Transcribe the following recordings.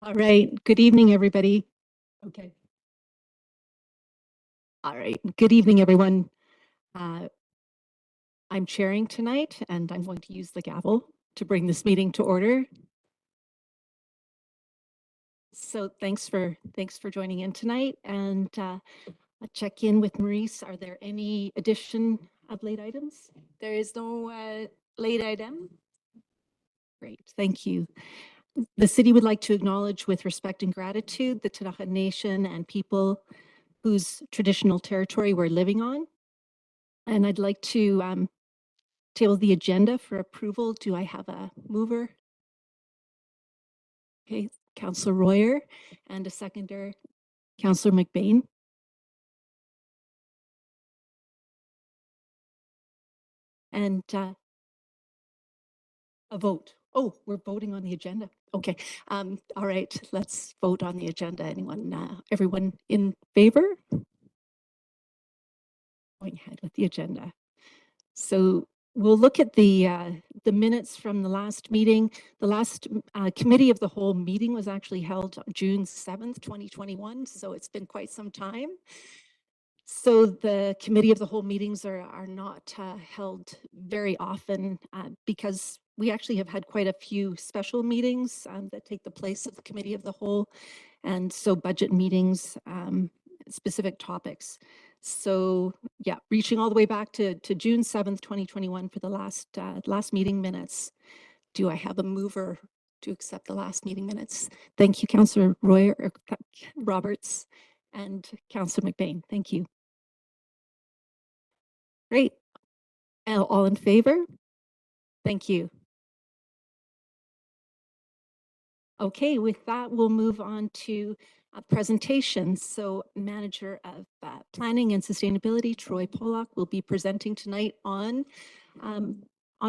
All right. Good evening, everybody. Okay. All right. Good evening, everyone. Uh, I'm chairing tonight, and I'm going to use the gavel to bring this meeting to order. So thanks for joining in tonight, and I'll check in with Maurice. Are there any addition of late items? There is no late item. Great. Thank you. The city would like to acknowledge with respect and gratitude the Tinaha Nation and people whose traditional territory we're living on. And I'd like to table the agenda for approval. Do I have a mover? Okay, Councillor Royer, and a seconder, Councillor McBain. And a vote. Oh, we're voting on the agenda. Okay. All right, let's vote on the agenda. Everyone in favor? Going ahead with the agenda. So we'll look at the minutes from the last meeting. The last committee of the whole meeting was actually held on June 7th, 2021. So it's been quite some time. So the committee of the whole meetings are not held very often because we actually have had quite a few special meetings that take the place of the committee of the whole. And so budget meetings, specific topics. So yeah, reaching all the way back to June 7th, 2021 for the last meeting minutes. Do I have a mover to accept the last meeting minutes? Thank you, Councillor Roberts and Councillor McBain. Thank you. Great. All in favor? Thank you. Okay, with that, we'll move on to presentations. So Manager of Planning and Sustainability, Troy Pollock, will be presenting tonight on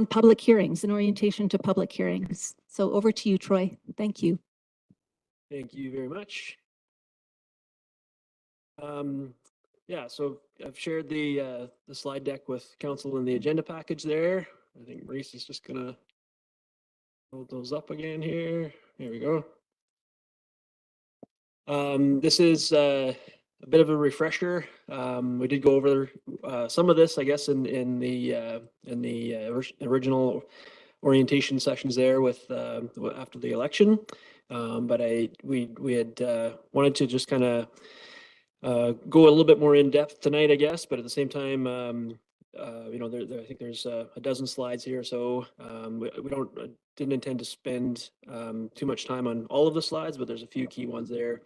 public hearings and orientation to public hearings. So over to you, Troy. Thank you. Thank you very much. Yeah, so I've shared the slide deck with council in the agenda package there. I think Maurice is just gonna hold those up again here. Here we go. This is a bit of a refresher. We did go over some of this, I guess, in the original orientation sessions there with after the election. But we had wanted to just kind of go a little bit more in depth tonight, I guess, but at the same time, I think there's a dozen slides here, so we didn't intend to spend too much time on all of the slides, but there's a few key ones there.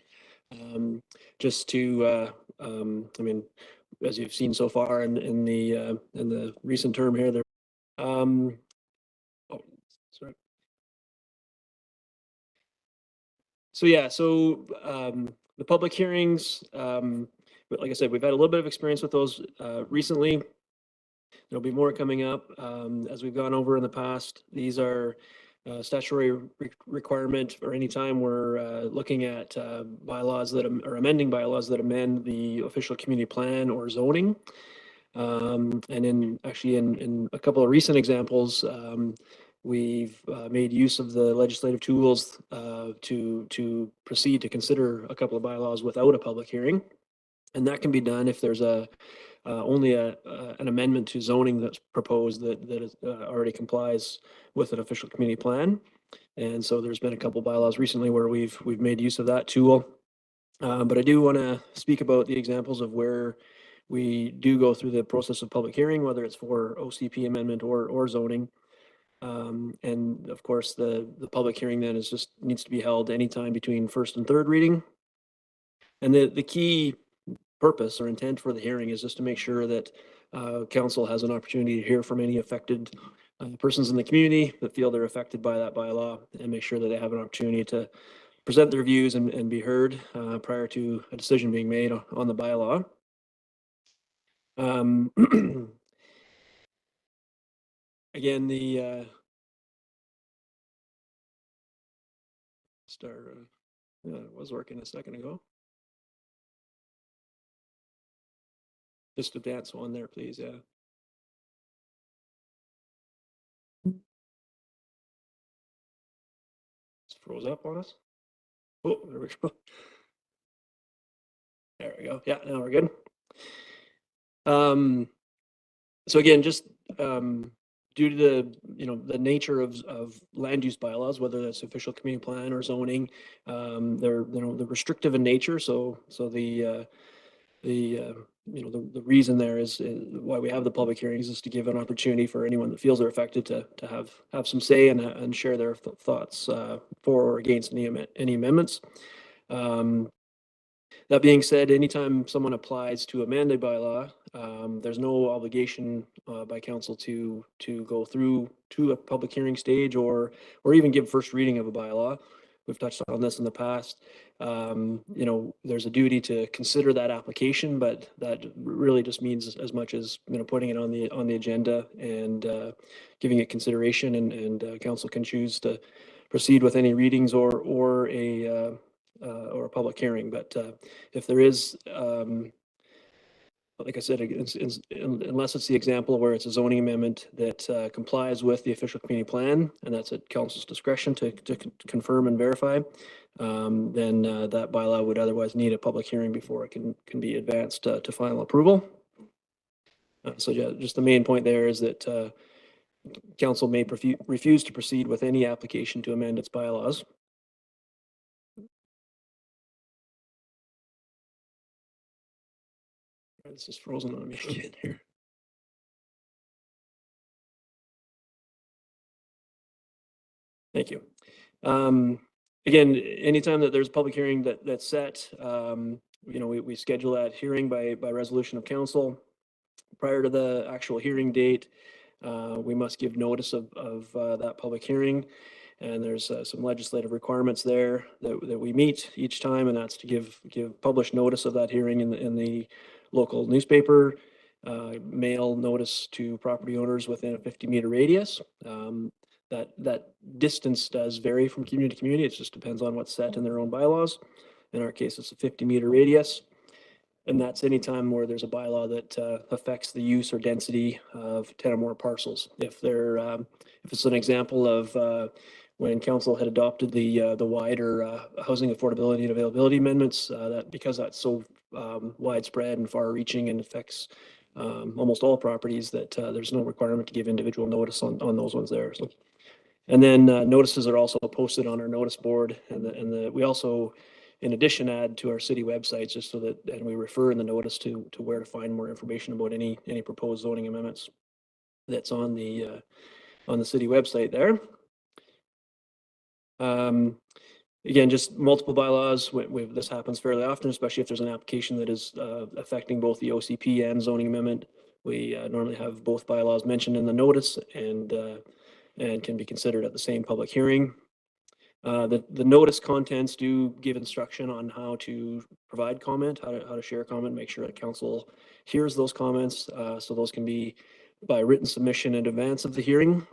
Just to, I mean, as you've seen so far in the recent term here, there. Oh, sorry. So yeah, the public hearings, but like I said, we've had a little bit of experience with those recently. There'll be more coming up as we've gone over in the past. These are statutory requirement for any time we're looking at bylaws that are amending bylaws that amend the official community plan or zoning. And in a couple of recent examples, we've made use of the legislative tools to proceed to consider a couple of bylaws without a public hearing. And that can be done if there's only an amendment to zoning that's proposed that already complies with an official community plan. And so there's been a couple bylaws recently where we've made use of that tool. But I do want to speak about the examples of where we do go through the process of public hearing, whether it's for OCP amendment or zoning. And of course, the public hearing then needs to be held anytime between first and third reading. And the key purpose or intent for the hearing is just to make sure that council has an opportunity to hear from any affected persons in the community that feel they're affected by that bylaw, and make sure that they have an opportunity to present their views and be heard prior to a decision being made on the bylaw. Again, the it was working a second ago. Just advance one there, please. Yeah. It's froze up on us. Oh, there we go. There we go. Yeah, now we're good. So again, just due to the nature of land use bylaws, whether that's official community plan or zoning, they're they're restrictive in nature. So the reason there is why we have the public hearings is to give an opportunity for anyone that feels they're affected to have some say and share their thoughts for or against any amendments. That being said, anytime someone applies to amend a bylaw, there's no obligation by council to go through to a public hearing stage or even give first reading of a bylaw. We've touched on this in the past. There's a duty to consider that application, but that really just means as much as putting it on the agenda and giving it consideration, and council can choose to proceed with any readings or a public hearing. But if there is, like I said, unless it's the example where it's a zoning amendment that complies with the official community plan, and that's at council's discretion to confirm and verify, then that bylaw would otherwise need a public hearing before it can be advanced to final approval. So yeah, just the main point there is that council may refuse to proceed with any application to amend its bylaws. This is frozen on me again here. Thank you. Again, anytime that there's a public hearing that's set, we schedule that hearing by resolution of council. Prior to the actual hearing date, we must give notice of that public hearing. And there's some legislative requirements there that we meet each time, and that's to give published notice of that hearing in the local newspaper, mail notice to property owners within a 50-meter radius. That distance does vary from community to community. It just depends on what's set in their own bylaws. In our case, it's a 50-meter radius. And that's any time where there's a bylaw that affects the use or density of 10 or more parcels. If it's an example of when council had adopted the wider housing affordability and availability amendments, that because that's so widespread and far-reaching and affects almost all properties, that there's no requirement to give individual notice on those ones there. So, and then notices are also posted on our notice board, and we also, in addition, add to our city websites just so that, and we refer in the notice to where to find more information about any proposed zoning amendments that's on the city website there. Again, just multiple bylaws. This happens fairly often, especially if there's an application that is affecting both the OCP and zoning amendment. We normally have both bylaws mentioned in the notice and can be considered at the same public hearing. The notice contents do give instruction on how to provide comment, how to share comment, make sure that council hears those comments. So those can be by written submission in advance of the hearing.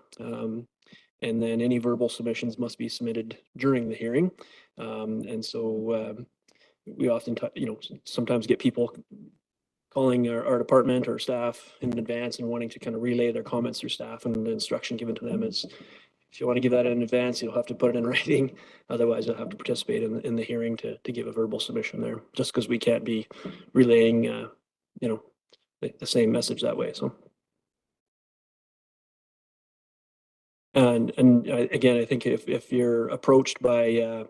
And then any verbal submissions must be submitted during the hearing. And so we often, sometimes get people calling our department or staff in advance and wanting to kind of relay their comments through staff, and the instruction given to them is, if you want to give that in advance, you'll have to put it in writing. Otherwise, you'll have to participate in the hearing to give a verbal submission there, just because we can't be relaying, the same message that way. So. And again, I think if you're approached by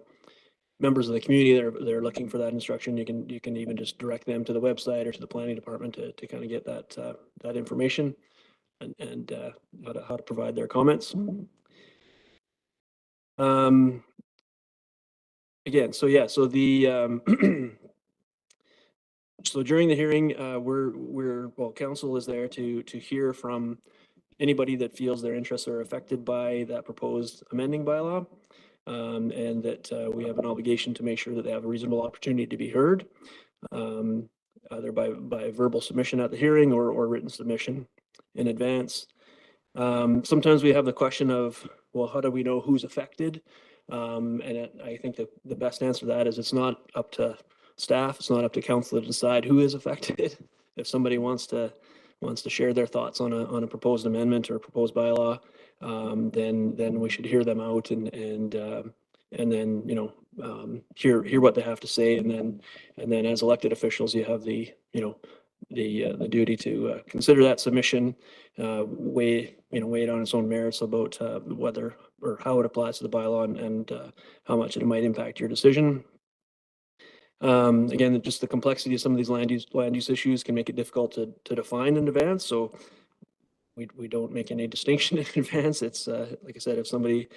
members of the community they're looking for that instruction, you can even just direct them to the website or to the planning department to kind of get that information and how to provide their comments. Again, so yeah, so the so during the hearing, council is there to hear from anybody that feels their interests are affected by that proposed amending bylaw, and that we have an obligation to make sure that they have a reasonable opportunity to be heard, either by verbal submission at the hearing or written submission in advance. Sometimes we have the question of, well, how do we know who's affected? And I think that the best answer to that is it's not up to staff, it's not up to council to decide who is affected. If somebody wants to share their thoughts on a proposed amendment or a proposed bylaw, then we should hear them out and then hear what they have to say, and then as elected officials, you have the the duty to consider that submission, weigh it on its own merits about whether or how it applies to the bylaw and how much it might impact your decision. Again, just the complexity of some of these land use issues can make it difficult to define in advance. So we don't make any distinction in advance. It's like I said, if somebody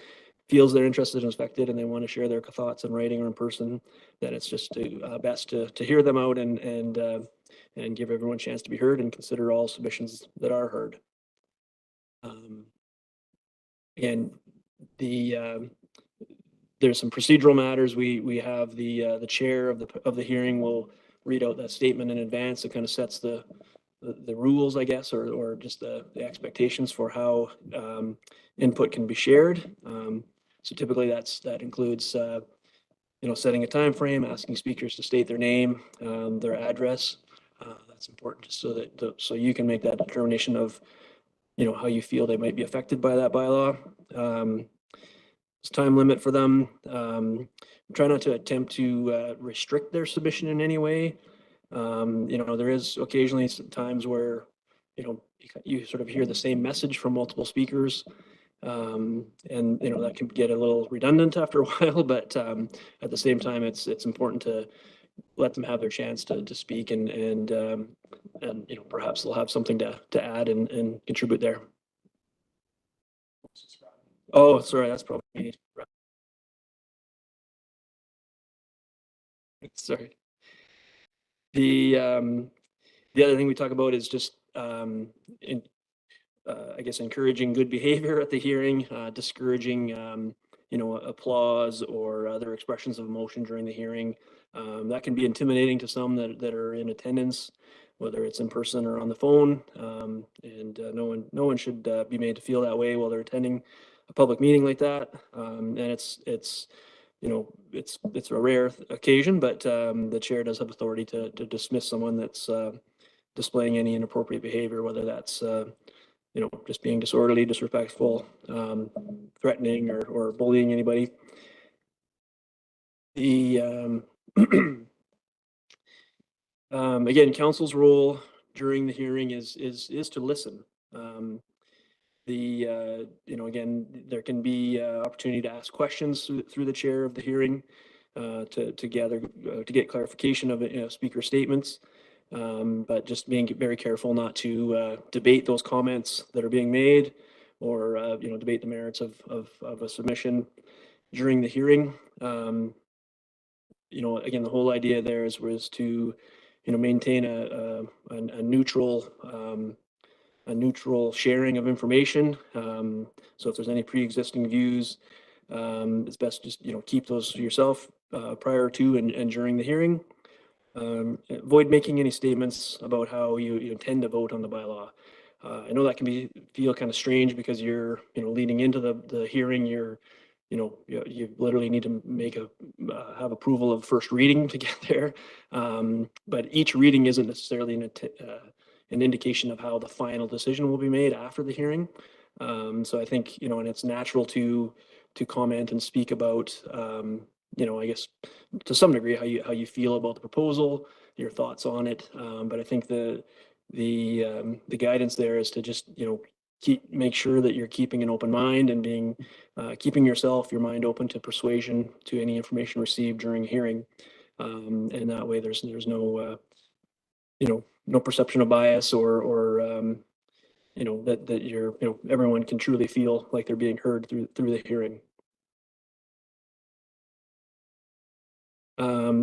feels they're interested and affected and they want to share their thoughts in writing or in person, then it's just best to hear them out and give everyone a chance to be heard and consider all submissions that are heard. And there's some procedural matters. We have the chair of the hearing will read out that statement in advance. It kind of sets the rules, I guess, or just the expectations for how input can be shared. So typically that includes setting a time frame, asking speakers to state their name, their address. That's important just so that so you can make that determination of how you feel they might be affected by that bylaw. There's time limit for them. Try not to attempt to restrict their submission in any way. There is occasionally some times where you sort of hear the same message from multiple speakers, and that can get a little redundant after a while. But at the same time, it's important to let them have their chance to speak, and perhaps they'll have something to add and contribute there. Oh, sorry, that's probably me. Sorry. The other thing we talk about is just I guess encouraging good behavior at the hearing, discouraging applause or other expressions of emotion during the hearing. That can be intimidating to some that are in attendance, whether it's in person or on the phone. And no one should be made to feel that way while they're attending a public meeting like that. And it's a rare occasion, but the chair does have authority to dismiss someone that's displaying any inappropriate behavior, whether that's just being disorderly, disrespectful, threatening, or bullying anybody. The again, council's role during the hearing is to listen. Again, there can be opportunity to ask questions through the chair of the hearing to get clarification of speaker statements. But just being very careful not to debate those comments that are being made, or debate the merits of a submission during the hearing. Again, the whole idea there was to maintain a neutral sharing of information. So if there's any pre-existing views, it's best just keep those to yourself prior to and during the hearing. Avoid making any statements about how you intend to vote on the bylaw. I know that can feel kind of strange because you're leading into the hearing. You literally need to have approval of first reading to get there. But each reading isn't necessarily an indication of how the final decision will be made after the hearing. So I think and it's natural to comment and speak about I guess to some degree how you feel about the proposal, your thoughts on it. But I think the guidance there is to just make sure that you're keeping an open mind and keeping your mind open to persuasion, to any information received during hearing, and that way there's no no perception of bias or that you're everyone can truly feel like they're being heard through the hearing.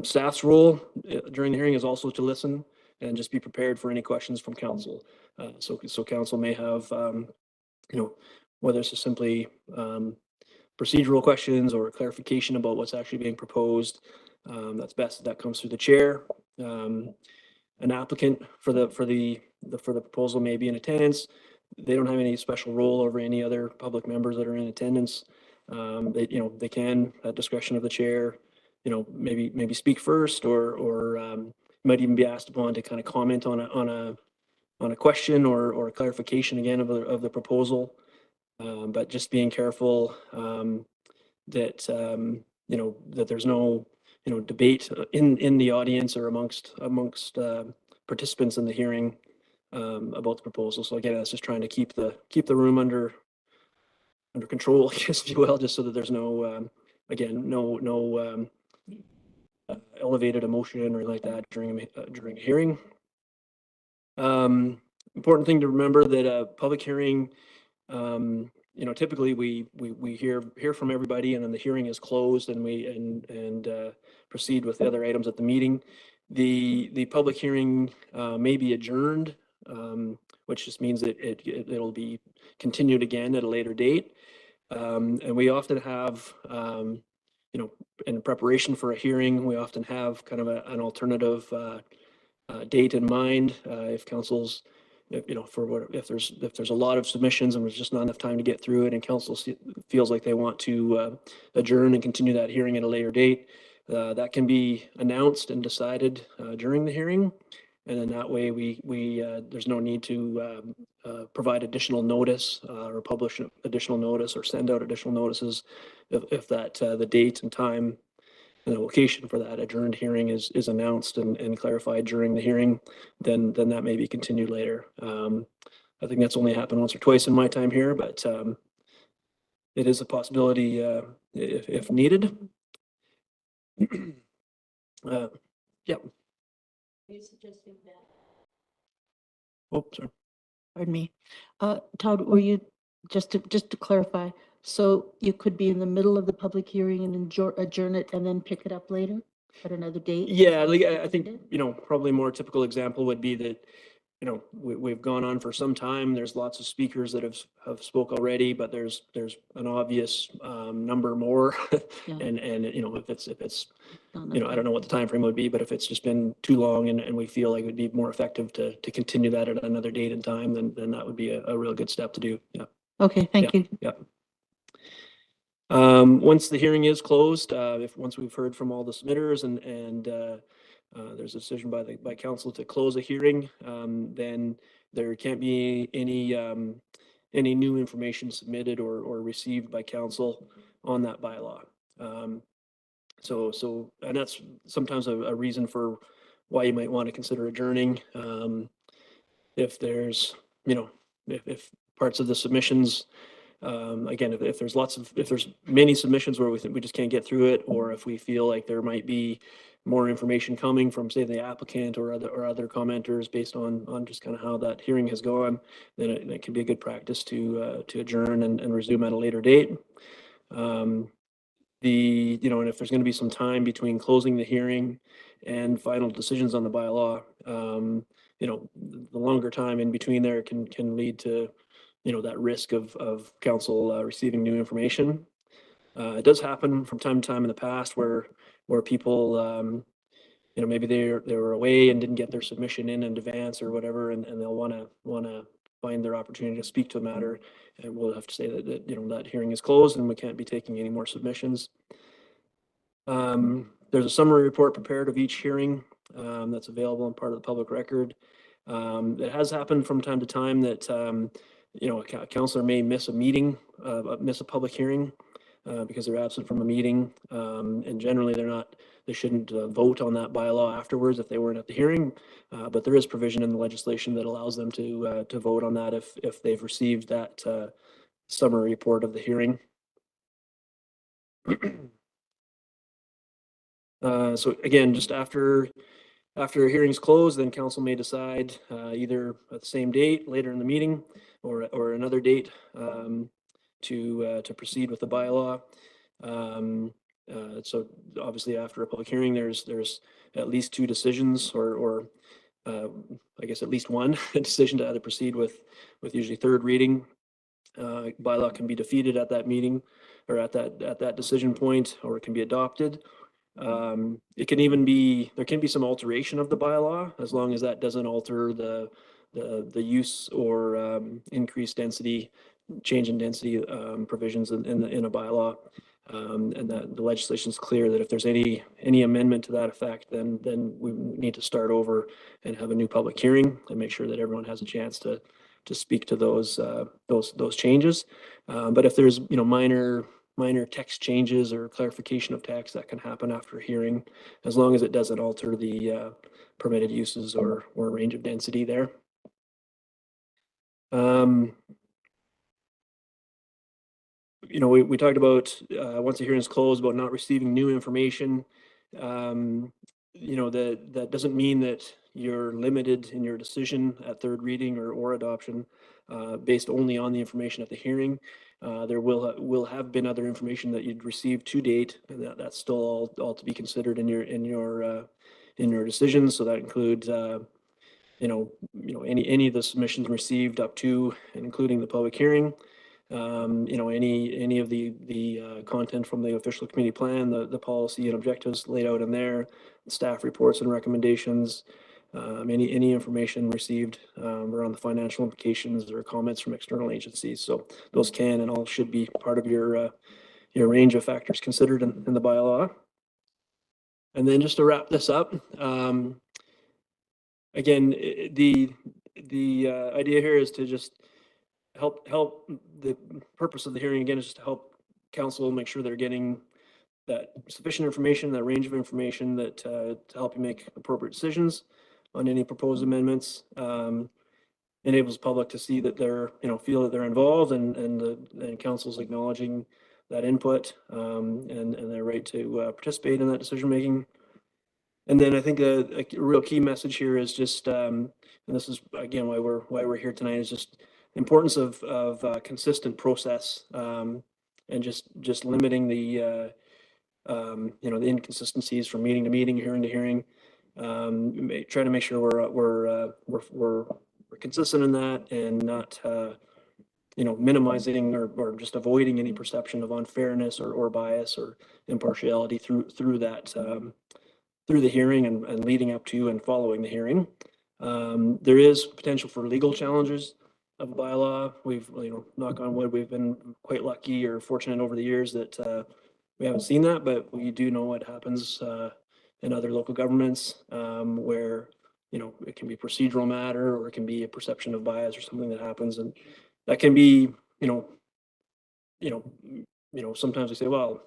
Staff's role during the hearing is also to listen and just be prepared for any questions from council. So council may have whether it's just simply procedural questions or clarification about what's actually being proposed. That's best that comes through the chair. An applicant for the proposal may be in attendance. They don't have any special role over any other public members that are in attendance. They can, at discretion of the chair, maybe speak first, or might even be asked upon to kind of comment on a question or a clarification again of the proposal. But just being careful that that there's no, debate in the audience or amongst participants in the hearing about the proposal. So again, that's just trying to keep the room under control, I guess, if you will, just so that there's no, again, no elevated emotion or anything like that during a hearing. Important thing to remember that a public hearing, typically we hear from everybody, and then the hearing is closed, and we proceed with the other items at the meeting. The public hearing may be adjourned, which just means that it'll be continued again at a later date. And we often have, in preparation for a hearing, we often have kind of an alternative date in mind. If council's, if there's a lot of submissions and there's just not enough time to get through it, and council feels like they want to adjourn and continue that hearing at a later date, that can be announced and decided during the hearing. And then that way there's no need to provide additional notice or publish additional notice or send out additional notices if that the date and time and the location for that adjourned hearing is announced and clarified during the hearing, then that may be continued later. I think that's only happened once or twice in my time here, but it is a possibility if needed. Yeah. Are you suggesting that? Oh, sorry. Pardon me. Todd, were you, just to clarify, so you could be in the middle of the public hearing and adjourn it and then pick it up later at another date? Yeah, like I think, probably a more typical example would be that, we've gone on for some time. There's lots of speakers that have spoke already, but there's an obvious number more. Yeah. And if it's Not I don't know what the time frame would be, but if it's just been too long and we feel like it would be more effective to continue that at another date and time, then that would be a real good step to do. Yeah. Okay, thank you. Yeah. Once the hearing is closed, once we've heard from all the submitters and there's a decision by council to close a hearing, then there can't be any new information submitted or received by council on that bylaw. So and that's sometimes a reason for why you might want to consider adjourning. If there's, if parts of the submissions, again, if there's many submissions where we think we just can't get through it, or if we feel like there might be more information coming from, say, the applicant or other commenters based on just kind of how that hearing has gone, then it can be a good practice to adjourn and resume at a later date. And if there's going to be some time between closing the hearing and final decisions on the bylaw, the longer time in between there can lead to, that risk of council receiving new information. It does happen from time to time in the past where people, maybe they were away and didn't get their submission in advance or whatever, and they'll want to find their opportunity to speak to a matter, and we'll have to say that that hearing is closed and we can't be taking any more submissions. There's a summary report prepared of each hearing that's available and part of the public record. It has happened from time to time that a counselor may miss a meeting, miss a public hearing because they're absent from a meeting, and generally they shouldn't vote on that bylaw afterwards if they weren't at the hearing. But there is provision in the legislation that allows them to vote on that if they've received that summary report of the hearing. So again, just after a hearing's closed, then council may decide either at the same date later in the meeting or another date to proceed with the bylaw. So obviously after a public hearing, there's at least two decisions or I guess at least one decision to either proceed with usually third reading. Bylaw can be defeated at that meeting or at that decision point, or it can be adopted. It can even be, there can be some alteration of the bylaw as long as that doesn't alter the use or increased density, change in density provisions in a bylaw. And that the legislation is clear that if there's any amendment to that effect, then we need to start over and have a new public hearing and make sure that everyone has a chance to speak to those changes. But if there's minor minor text changes or clarification of text that can happen after a hearing, as long as it doesn't alter the permitted uses or range of density there. We talked about once the hearing is closed about not receiving new information. That doesn't mean that you're limited in your decision at third reading or adoption based only on the information at the hearing. There will have been other information that you'd received to date, and that's still all to be considered in your decision. So that includes any of the submissions received up to and including the public hearing. Any of the content from the official committee plan, the policy and objectives laid out in there, staff reports and recommendations, any information received around the financial implications or comments from external agencies. So those can and all should be part of your range of factors considered in the bylaw. And then just to wrap this up, again, the idea here is to just help. The purpose of the hearing again is just to help council make sure they're getting that sufficient information, that range of information that to help you make appropriate decisions on any proposed amendments. Enables public to see that they're feel that they're involved and council's acknowledging that input and their right to participate in that decision making. And then I think a real key message here is just, and this is again why we're here tonight, is just importance of consistent process and just limiting the the inconsistencies from meeting to meeting, hearing to hearing. Try to make sure we're consistent in that and not minimizing or just avoiding any perception of unfairness or bias or impartiality through that. Through the hearing and leading up to and following the hearing. There is potential for legal challenges of a bylaw. We've, knock on wood, we've been quite lucky or fortunate over the years that we haven't seen that, but we do know what happens in other local governments where, it can be procedural matter or it can be a perception of bias or something that happens. And that can be, sometimes we say, well,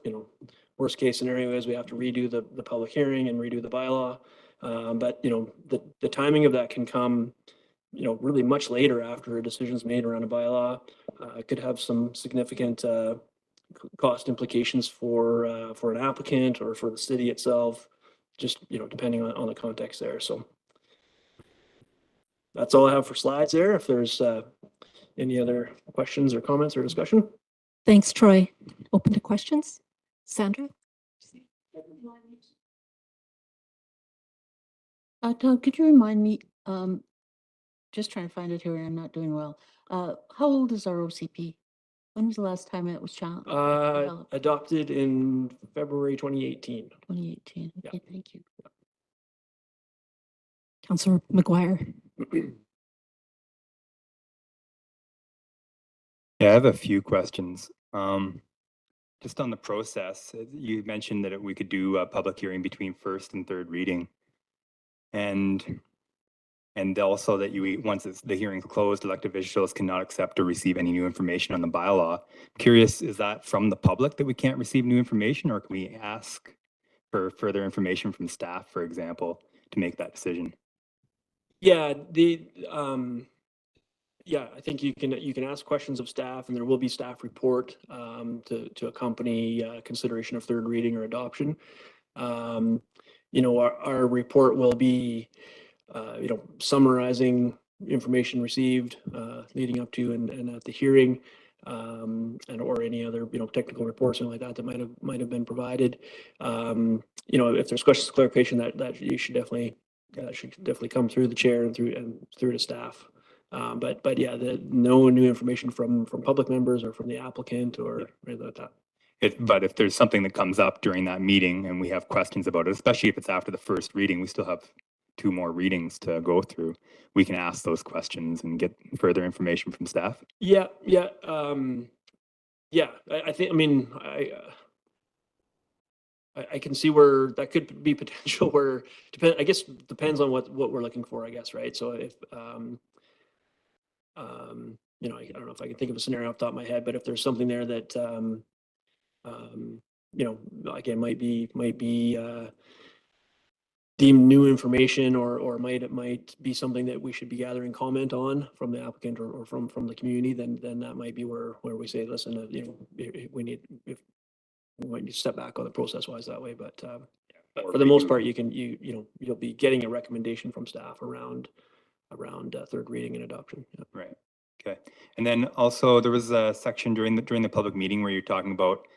worst case scenario is we have to redo the public hearing and redo the bylaw. But the timing of that can come, really much later after a decision's made around a bylaw. It could have some significant cost implications for an applicant or for the city itself, just depending on the context there. So that's all I have for slides there. If there's any other questions or comments or discussion. Thanks, Troy. Open to questions. Sandra? Todd, could you remind me, just trying to find it here and I'm not doing well. How old is our OCP? When was the last time it was developed? Adopted in February 2018. 2018. Okay, Yeah. thank you. Councillor McGuire. Yeah, I have a few questions. Just on the process, you mentioned that we could do a public hearing between first and third reading. And also that once the hearing's closed, elected officials cannot accept or receive any new information on the bylaw. I'm curious, is that from the public that we can't receive new information, or can we ask for further information from staff, for example, to make that decision? Yeah, I think you can ask questions of staff, and there will be staff report to accompany consideration of third reading or adoption. Our report will be summarizing information received leading up to and at the hearing, and or any other technical reports or like that might have been provided. If there's questions of clarification, that you should definitely come through the chair and through to staff. But yeah, no new information from public members or from the applicant or anything like that. But if there's something that comes up during that meeting and we have questions about it, especially if it's after the first reading, we still have 2 more readings to go through. We can ask those questions and get further information from staff. Yeah. I can see where that could be potential where I guess depends on what we're looking for, I guess, right? So if I don't know if I can think of a scenario off the top of my head, but if there's something there that you know, again, might be deemed new information, or it might be something that we should be gathering comment on from the applicant or from the community, then that might be where we say, listen, you know, we might need to step back on the process wise that way. But for the most part, you'll be getting a recommendation from staff around third reading and adoption. Yeah. Right. Okay. And then also there was a section during the public meeting where you're talking about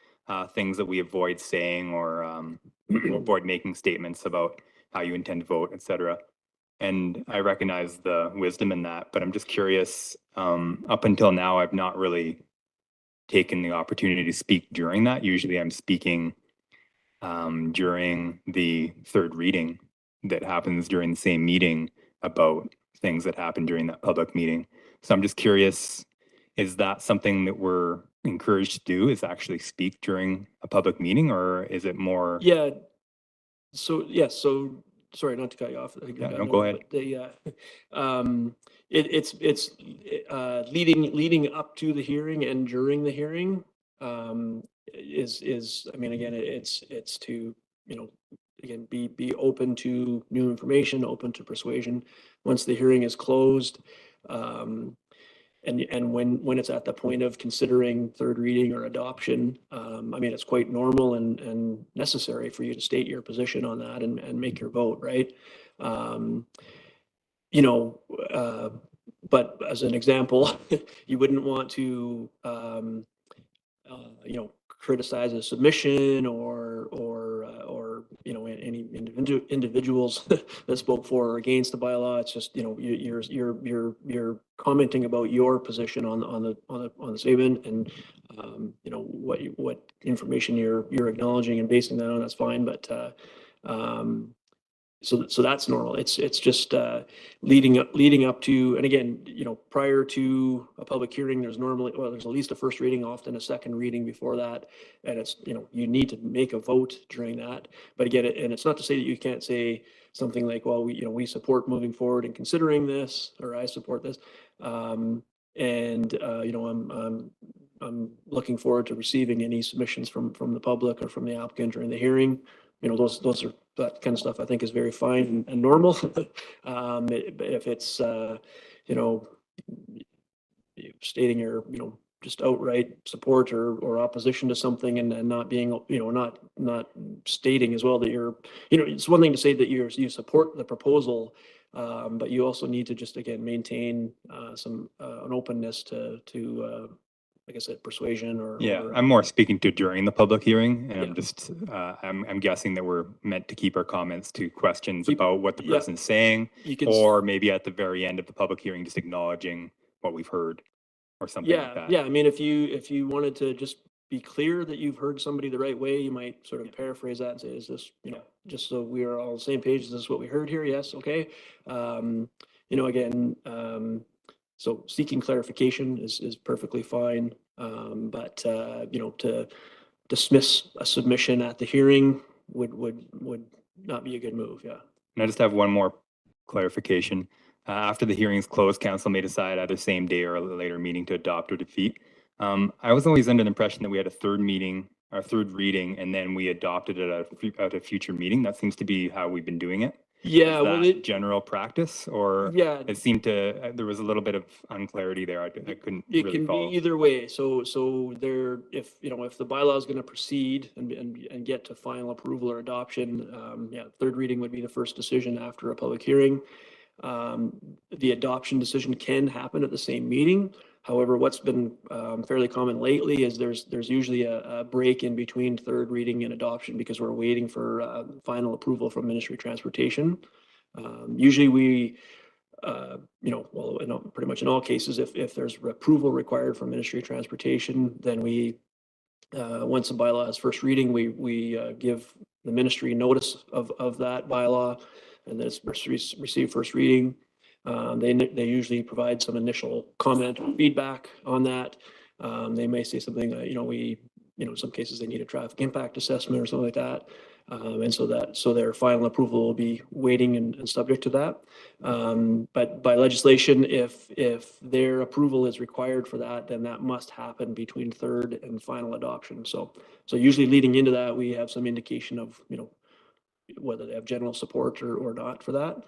things that we avoid saying or avoid making statements about how you intend to vote, et cetera. And I recognize the wisdom in that, but I'm just curious, up until now, I've not really taken the opportunity to speak during that. Usually I'm speaking during the third reading that happens during the same meeting about things that happen during that public meeting. So I'm just curious, is that something that we're encouraged to do, is actually speak during a public meeting, or is it more? Yeah. So, yes. So, sorry, not to cut you off. I think Yeah, no, go ahead. But it's leading up to the hearing and during the hearing is, I mean, again, it's to, you know, again, be open to new information, open to persuasion. Once the hearing is closed, and when it's at the point of considering third reading or adoption, I mean, it's quite normal and necessary for you to state your position on that and make your vote, right? You know, but as an example, you wouldn't want to, you know, criticize a submission or you know, any individuals that spoke for or against the bylaw. It's just, you know, you're commenting about your position on the statement, and you know, what information you're acknowledging and basing that on. That's fine, but so that's normal. It's just leading up to, and again, you know, prior to a public hearing, there's at least a first reading, often a second reading before that, and it's, you know, you need to make a vote during that. But again, and it's not to say that you can't say something like, well, we support moving forward and considering this, or I support this, and you know, I'm looking forward to receiving any submissions from the public or from the applicant during the hearing. You know, those are, that kind of stuff I think is very fine and normal. If it's, you know, stating your, you know, just outright support or opposition to something, and not being, you know, not stating as well that you're, you know, it's one thing to say that you support the proposal, but you also need to just, again, maintain some an openness to like I said, persuasion or. Yeah, I'm more speaking to during the public hearing, and Yeah. I'm just, I'm guessing that we're meant to keep our comments to questions about what the Yeah. person's saying, You can. or maybe at the very end of the public hearing, just acknowledging what we've heard or something like that. Yeah, I mean, if you wanted to just be clear that you've heard somebody the right way, you might sort of paraphrase that and say, is this, you know, just so we are all on the same page, is this what we heard here? Yes, okay. You know, again, so seeking clarification is perfectly fine. But you know, to dismiss a submission at the hearing would not be a good move. Yeah. And I just have one more clarification. After the hearing is closed, council may decide either same day or a later meeting to adopt or defeat. I was always under the impression that we had a third reading, and then we adopted it at a future meeting. That seems to be how we've been doing it. Yeah, Is well, that general practice, or yeah, it seemed to, there was a little bit of unclarity there. I couldn't it really can follow. be either way. So there, if you know, if the bylaw is going to proceed and get to final approval or adoption, yeah, third reading would be the first decision after a public hearing. The adoption decision can happen at the same meeting. However, what's been fairly common lately is there's usually a break in between third reading and adoption because we're waiting for final approval from Ministry of Transportation. Usually we, you know, well, pretty much in all cases, if there's approval required from Ministry of Transportation, then we, once the bylaw is first reading, we give the ministry notice of that bylaw, and then it's received first reading. They usually provide some initial comment or feedback on that. They may say something, you know, in some cases they need a traffic impact assessment or something like that. And so their final approval will be waiting and subject to that. But by legislation, if their approval is required for that, then that must happen between third and final adoption. So usually leading into that, we have some indication of, whether they have general support or not for that.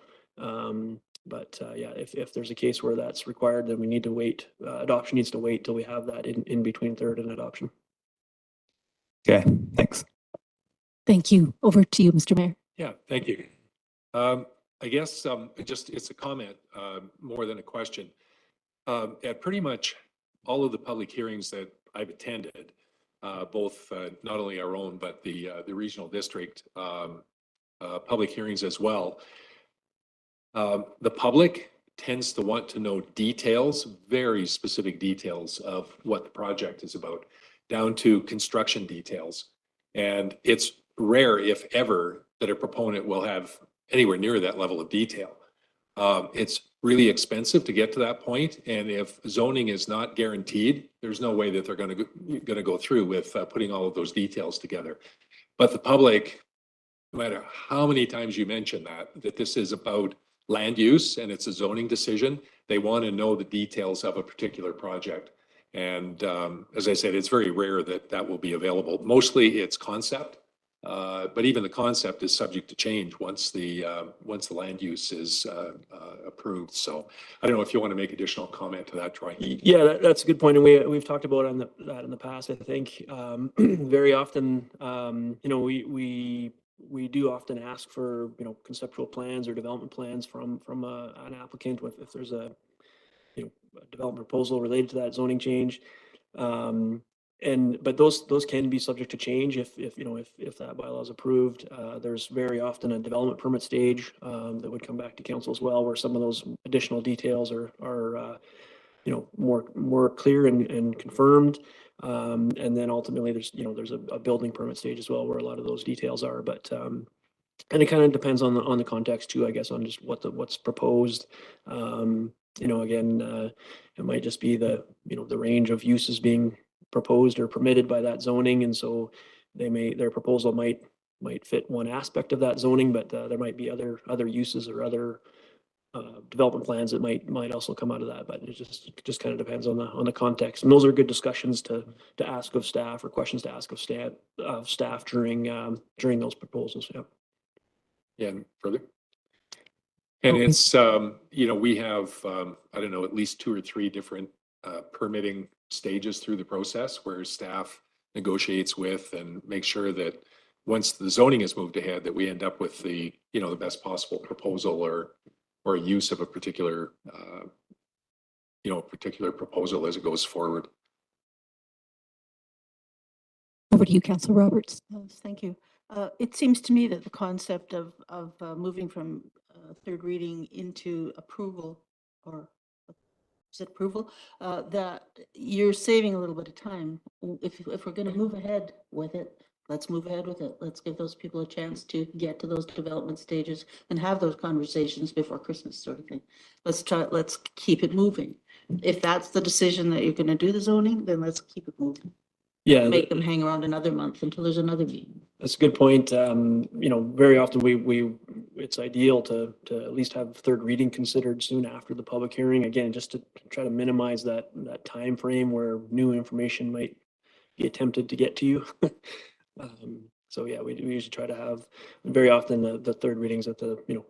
But yeah, if there's a case where that's required, then we need to wait. Adoption needs to wait till we have that in between third and adoption. Okay, thanks. Thank you. Over to you, Mr. Mayor. Yeah, thank you. I guess it's a comment more than a question. At pretty much all of the public hearings that I've attended, both not only our own but the regional district public hearings as well, the public tends to want to know details, very specific details of what the project is about, down to construction details. And it's rare, if ever, that a proponent will have anywhere near that level of detail. It's really expensive to get to that point, and if zoning is not guaranteed, there's no way that they're going to go through with putting all of those details together. But the public, no matter how many times you mention that this is about land use and it's a zoning decision, they want to know the details of a particular project. And as I said, it's very rare that will be available. Mostly it's concept, but even the concept is subject to change once the land use is approved. So I don't know if you want to make additional comment to that, Troy. Yeah, that's a good point. And we've talked about that in the past. I think very often, we do often ask for conceptual plans or development plans from an applicant if there's a development proposal related to that zoning change. But those can be subject to change if that bylaw is approved. There's very often a development permit stage that would come back to council as well, where some of those additional details are more clear and confirmed. And then ultimately there's a building permit stage as well, where a lot of those details are. But and it kind of depends on the context too, I guess, on just what's proposed. Again, it might just be the range of uses being proposed or permitted by that zoning, and so their proposal might fit one aspect of that zoning, but there might be other uses or other development plans that might also come out of that. But it just kind of depends on the context, and those are good discussions to ask of staff, or questions to ask of staff during those proposals. Yeah. Yeah, and further. And it's, we have, I don't know, at least 2 or 3 different permitting stages through the process where staff negotiates with and makes sure that once the zoning is moved ahead, that we end up with the best possible proposal or use of a particular, proposal as it goes forward. Over to you, Councillor Roberts. Yes, thank you. It seems to me that the concept of moving from third reading into approval, or is it approval, that you're saving a little bit of time. If we're going to move ahead with it, let's move ahead with it. Let's give those people a chance to get to those development stages and have those conversations before Christmas, sort of thing. Let's keep it moving. If that's the decision that you're going to do the zoning, then let's keep it moving. Yeah, Make them hang around another month until there's another meeting. that's a good point. Very often it's ideal to at least have third reading considered soon after the public hearing. Again, just to try to minimize that time frame where new information might be attempted to get to you. So yeah, we usually try to have very often the third readings at in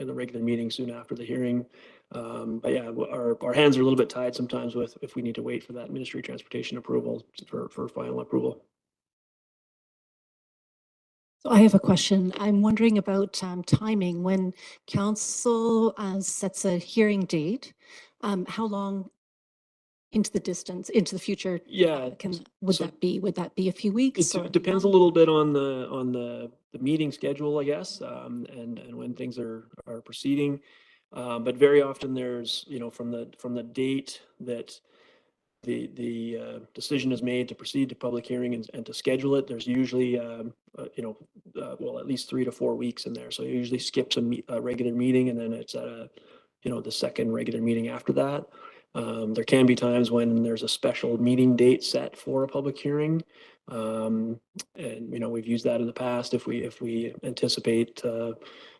the regular meeting soon after the hearing. But yeah, our hands are a little bit tied sometimes if we need to wait for that Ministry of Transportation approval for final approval. So I have a question. I'm wondering about timing. When council sets a hearing date, how long into the future? Yeah. Would that be a few weeks? It depends a little bit on the meeting schedule, I guess, and when things are proceeding. But very often there's, from the date that the decision is made to proceed to public hearing and to schedule it, there's usually, at least 3 to 4 weeks in there. So it usually skips a regular meeting, and then it's at the second regular meeting after that. There can be times when there's a special meeting date set for a public hearing. And, we've used that in the past if we anticipate,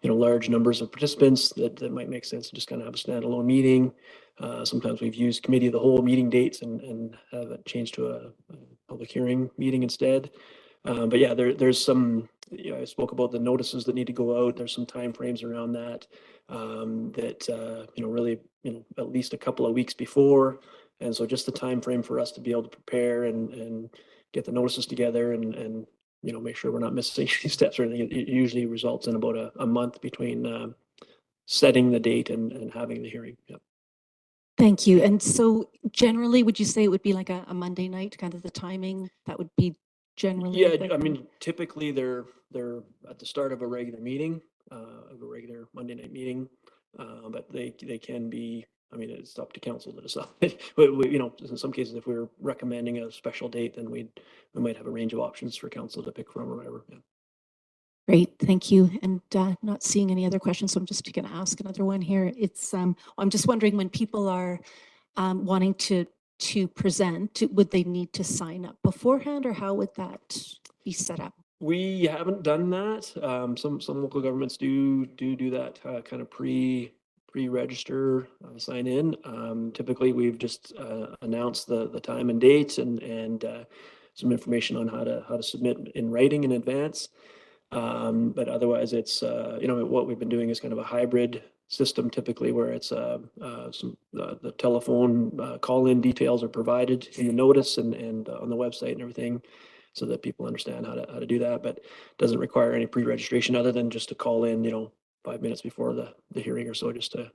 large numbers of participants that might make sense to just kind of have a standalone meeting. Sometimes we've used committee of the whole meeting dates and have it changed to a public hearing meeting instead. But yeah, there's some, I spoke about the notices that need to go out. There's some timeframes around that, really, at least a couple of weeks before. And so just the time frame for us to be able to prepare and get the notices together and make sure we're not missing any steps or anything. It usually results in about a month between setting the date and having the hearing. Yeah. Thank you. And so generally, would you say it would be like a Monday night, kind of the timing that would be generally? Yeah, I mean, typically they're at the start of a regular meeting, of a regular Monday night meeting. But they can be, I mean, it's up to council to decide. But in some cases, if we're recommending a special date, then we might have a range of options for council to pick from or whatever. Yeah. Great, thank you. And not seeing any other questions, so I'm just going to ask another one here. It's I'm just wondering, when people are wanting to present, would they need to sign up beforehand, or how would that be set up? We haven't done that. Some local governments do that kind of pre-register sign in. Typically, we've just announced the time and date and some information on how to submit in writing in advance. But otherwise, it's what we've been doing is kind of a hybrid system, typically, where it's the telephone call-in details are provided in the notice and on the website and everything, so that people understand how to do that. But doesn't require any pre-registration other than just to call in, 5 minutes before the hearing or so, just to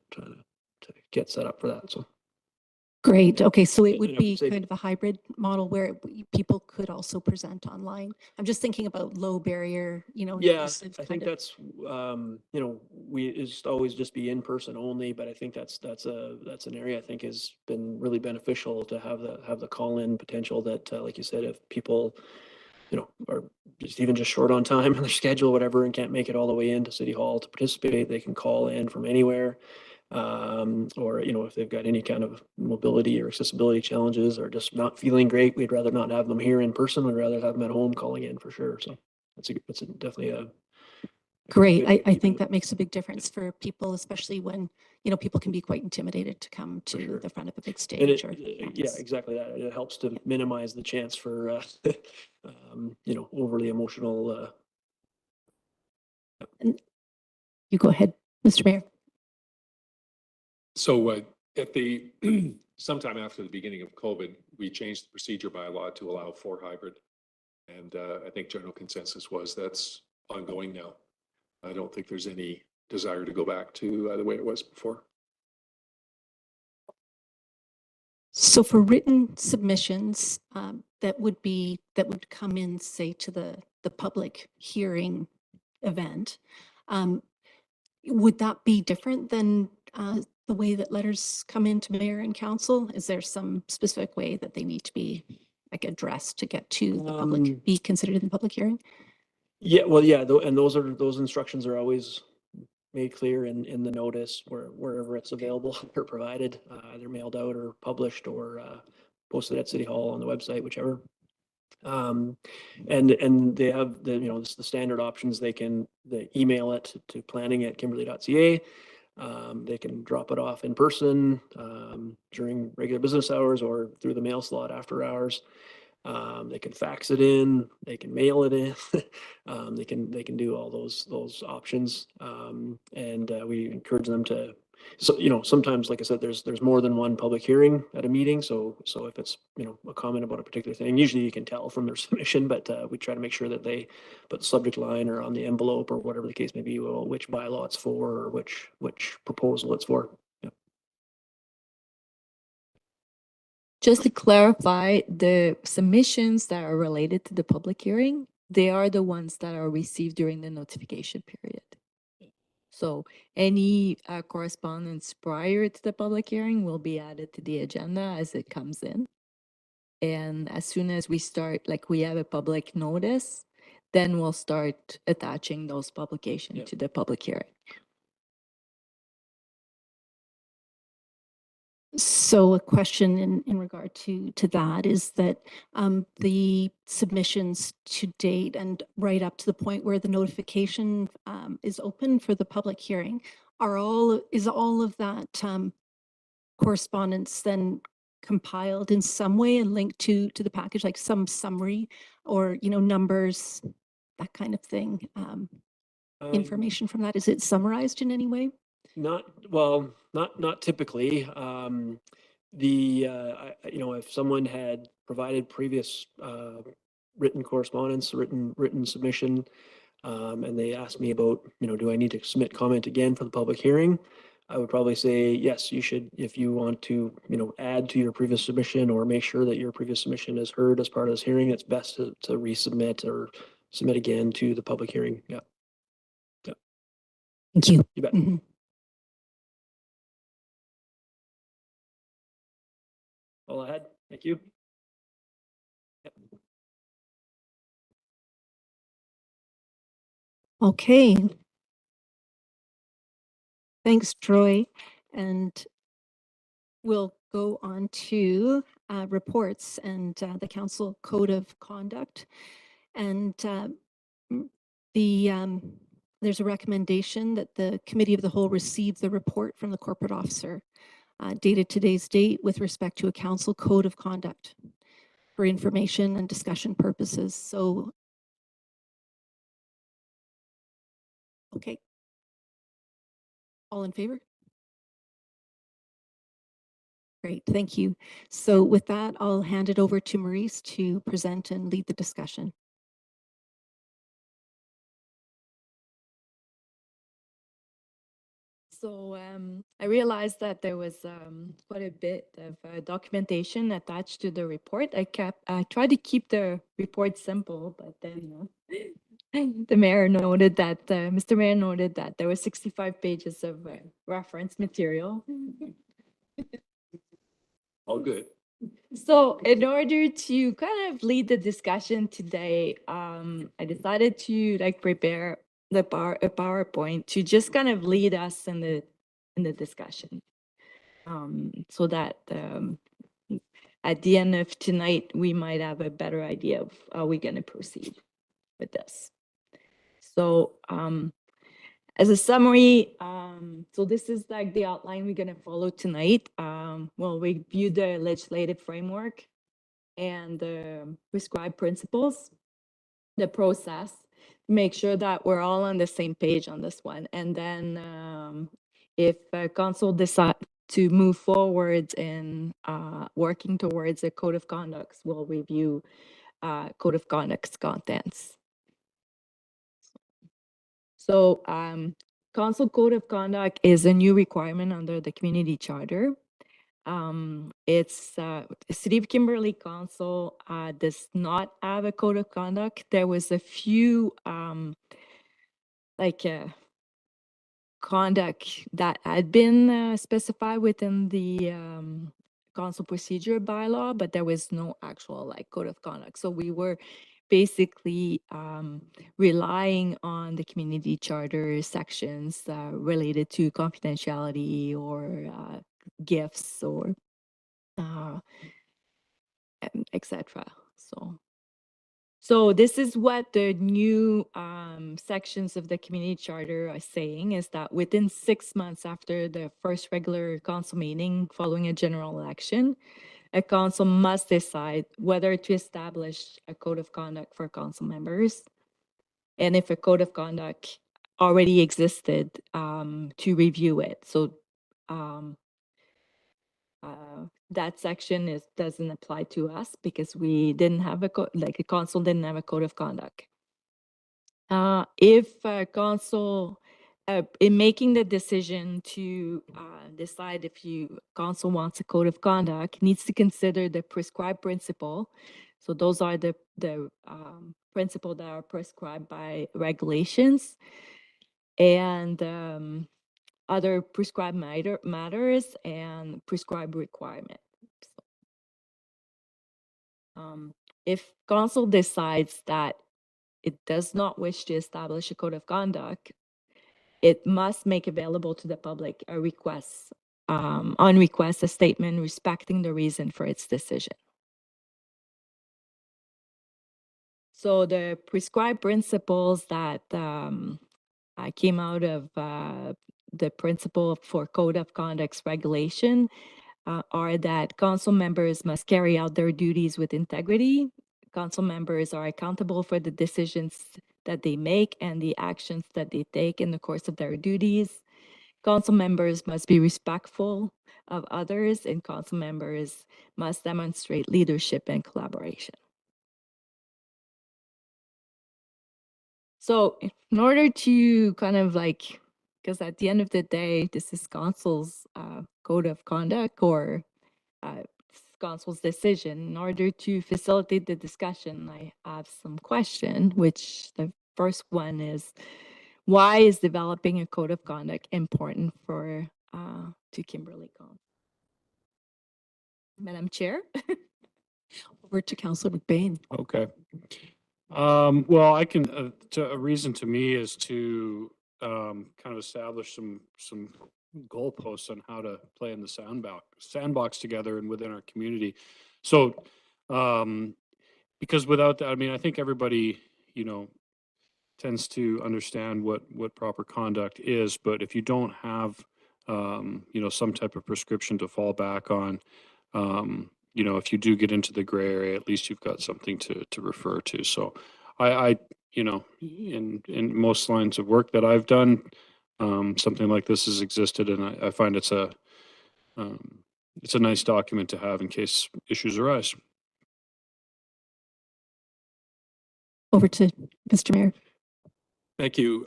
get set up for that. So. Great. Okay, so it would I would be say- kind of a hybrid model where people could also present online. I'm just thinking about low barrier, Yeah, inclusive I kind think of. that's, we just always just be in person only, but I think that's an area I think has been really beneficial to have the call-in potential that, like you said, if people, are just short on time in their schedule, whatever, and can't make it all the way into City Hall to participate, they can call in from anywhere. Or, if they've got any kind of mobility or accessibility challenges or just not feeling great, we'd rather not have them here in person. We'd rather have them at home calling in for sure. So that's definitely a Great. good I key think benefit. that makes a big difference for people, especially when, people can be quite intimidated to come to sure. the front of a big And stage. yeah, exactly that. It helps to minimize the chance for, overly emotional. You go ahead, Mr. Mayor. So at the sometime after the beginning of COVID, we changed the procedure by law to allow for hybrid. And I think general consensus was that's ongoing now. I don't think there's any desire to go back to the way it was before. So for written submissions that would come in, say, to the public hearing event, would that be different than the way that letters come into mayor and council? Is there some specific way that they need to be addressed to get to the public, be considered in the public hearing? Yeah, well, yeah, and those instructions are always made clear in the notice wherever it's available. They're provided, either mailed out or published or posted at City Hall on the website, whichever. And they have the standard options. They email it to planning@kimberley.ca. They can drop it off in person during regular business hours or through the mail slot after hours. They can fax it in, they can mail it in, they can do all those options. And we encourage them to, so, sometimes, like I said, there's more than one public hearing at a meeting. So if it's, a comment about a particular thing, usually you can tell from their submission, but we try to make sure that they put the subject line or on the envelope or whatever the case may be, which bylaw it's for or which proposal it's for. Yeah. Just to clarify, the submissions that are related to the public hearing, they are the ones that are received during the notification period. So any correspondence prior to the public hearing will be added to the agenda as it comes in. And as soon as we start, like we have a public notice, then we'll start attaching those publications Yeah. to the public hearing. So a question in regard to that is that the submissions to date and right up to the point where the notification is open for the public hearing, is all of that correspondence then compiled in some way and linked to the package, like some summary or, you know, numbers, that kind of thing, information from that? Is it summarized in any way? Not typically. You know, if someone had provided previous written correspondence, written submission, and they asked me about, you know, do I need to submit comment again for the public hearing? I would probably say, yes, you should, if you want to, you know, add to your previous submission or make sure that your previous submission is heard as part of this hearing, it's best to resubmit or submit again to the public hearing. Yeah. Thank you. You bet. Mhm. All ahead. Thank you. Yep. Okay. Thanks, Troy. And we'll go on to reports and the council code of conduct. And there's a recommendation that the committee of the whole receive the report from the corporate officer dated today's date with respect to a council code of conduct for information and discussion purposes. So, okay. All in favor? Great, thank you. So with that, I'll hand it over to Maurice to present and lead the discussion. So I realized that there was quite a bit of documentation attached to the report. I tried to keep the report simple, but then the mayor noted that Mr. Mayor noted that there was 65 pages of reference material. All good. So in order to kind of lead the discussion today, I decided to like prepare a PowerPoint to just kind of lead us in the discussion. So that at the end of tonight, we might have a better idea of how we're going to proceed with this. So as a summary, so this is like the outline we're going to follow tonight. We'll review the legislative framework and the prescribed principles, the process, make sure that we're all on the same page on this one. And then if council decide to move forward in working towards a code of conduct, we'll review code of conduct's contents. So council code of conduct is a new requirement under the community charter. It's City of Kimberley Council does not have a code of conduct. There was a few conduct that had been specified within the council procedure bylaw, but there was no actual like code of conduct. So we were basically relying on the community charter sections related to confidentiality or gifts or etc. So this is what the new sections of the community charter are saying, is that within 6 months after the first regular council meeting following a general election, a council must decide whether to establish a code of conduct for council members, and if a code of conduct already existed, to review it. So that section doesn't apply to us because we didn't have a council didn't have a code of conduct. If council in making the decision to decide if council wants a code of conduct, needs to consider the prescribed principle. So those are the principle that are prescribed by regulations, and other prescribed matters and prescribed requirement. If council decides that it does not wish to establish a code of conduct, it must make available to the public a request on request, a statement respecting the reason for its decision. So the prescribed principles that came out of the principle for Code of Conduct's regulation are that council members must carry out their duties with integrity. Council members are accountable for the decisions that they make and the actions that they take in the course of their duties. Council members must be respectful of others, and council members must demonstrate leadership and collaboration. So in order to kind of like, because at the end of the day, this is council's code of conduct or council's decision. In order to facilitate the discussion, I have some questions, which the first one is, why is developing a code of conduct important for to Kimberley Council? Madam Chair? Over to Councillor McBain. Okay. Well, I can, a reason to me is to kind of establish some goalposts on how to play in the sandbox together and within our community. So, because without that, I mean, I think everybody, you know, tends to understand what proper conduct is, but if you don't have, you know, some type of prescription to fall back on, you know, if you do get into the gray area, at least you've got something to refer to. So I you know, in most lines of work that I've done, something like this has existed, and I find it's a nice document to have in case issues arise. Over to Mr. Mayor. Thank you.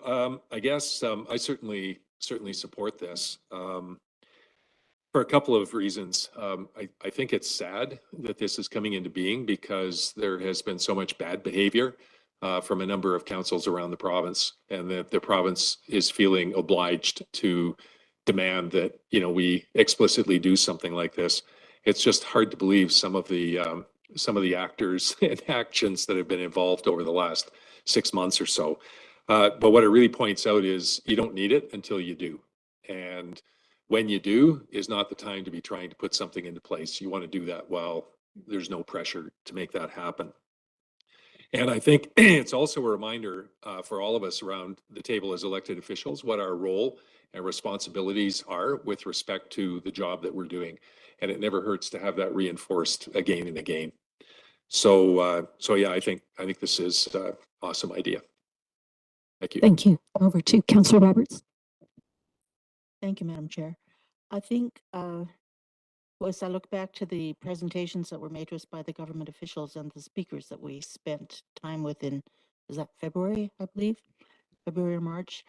I guess I certainly support this for a couple of reasons. I think it's sad that this is coming into being because there has been so much bad behavior from a number of councils around the province, and that the province is feeling obliged to demand that, you know, we explicitly do something like this. It's just hard to believe some of the actors and actions that have been involved over the last 6 months or so. But what it really points out is you don't need it until you do. And when you do is not the time to be trying to put something into place. You want to do that while there's no pressure to make that happen. And I think it's also a reminder for all of us around the table as elected officials what our role and responsibilities are with respect to the job that we're doing. And it never hurts to have that reinforced again and again. So yeah, I think this is an awesome idea. Thank you. Thank you. Over to Councillor Roberts. Thank you, Madam Chair. I think as I look back to the presentations that were made to us by the government officials and the speakers that we spent time with in, is that February, I believe? February or March.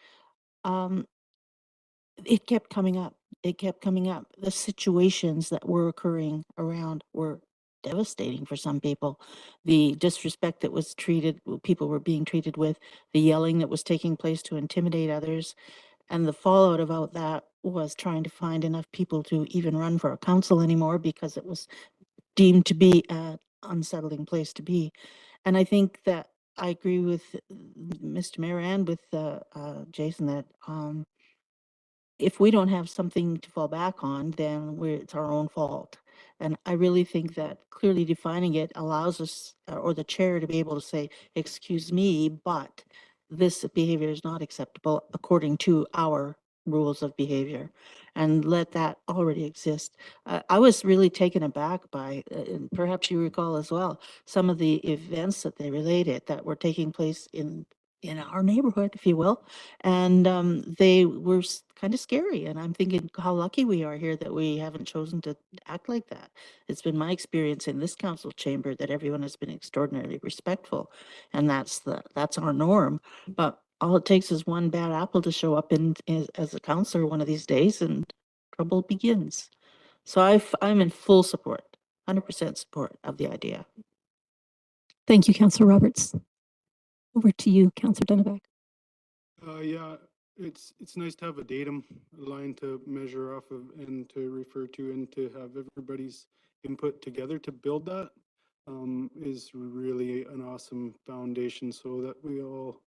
It kept coming up. It kept coming up. The situations that were occurring around were devastating for some people. The disrespect that was people were being treated with, the yelling that was taking place to intimidate others, and the fallout about that was trying to find enough people to even run for a council anymore because it was deemed to be an unsettling place to be. And I think that I agree with Mr. Mayor and with Jason that if we don't have something to fall back on, then it's our own fault. And I really think that clearly defining it allows us or the chair to be able to say, excuse me, but this behavior is not acceptable according to our rules of behavior, and let that already exist. I was really taken aback by, and perhaps you recall as well, some of the events that they related that were taking place in our neighborhood, if you will. And they were kind of scary. And I'm thinking how lucky we are here that we haven't chosen to act like that. It's been my experience in this council chamber that everyone has been extraordinarily respectful. And that's our norm. But all it takes is one bad apple to show up as a councillor one of these days and trouble begins. So I'm in full support, 100% support of the idea. Thank you, Councillor Roberts. Over to you, Councillor Dunneback. Yeah, it's nice to have a datum line to measure off of and to refer to, and to have everybody's input together to build that is really an awesome foundation, so that we all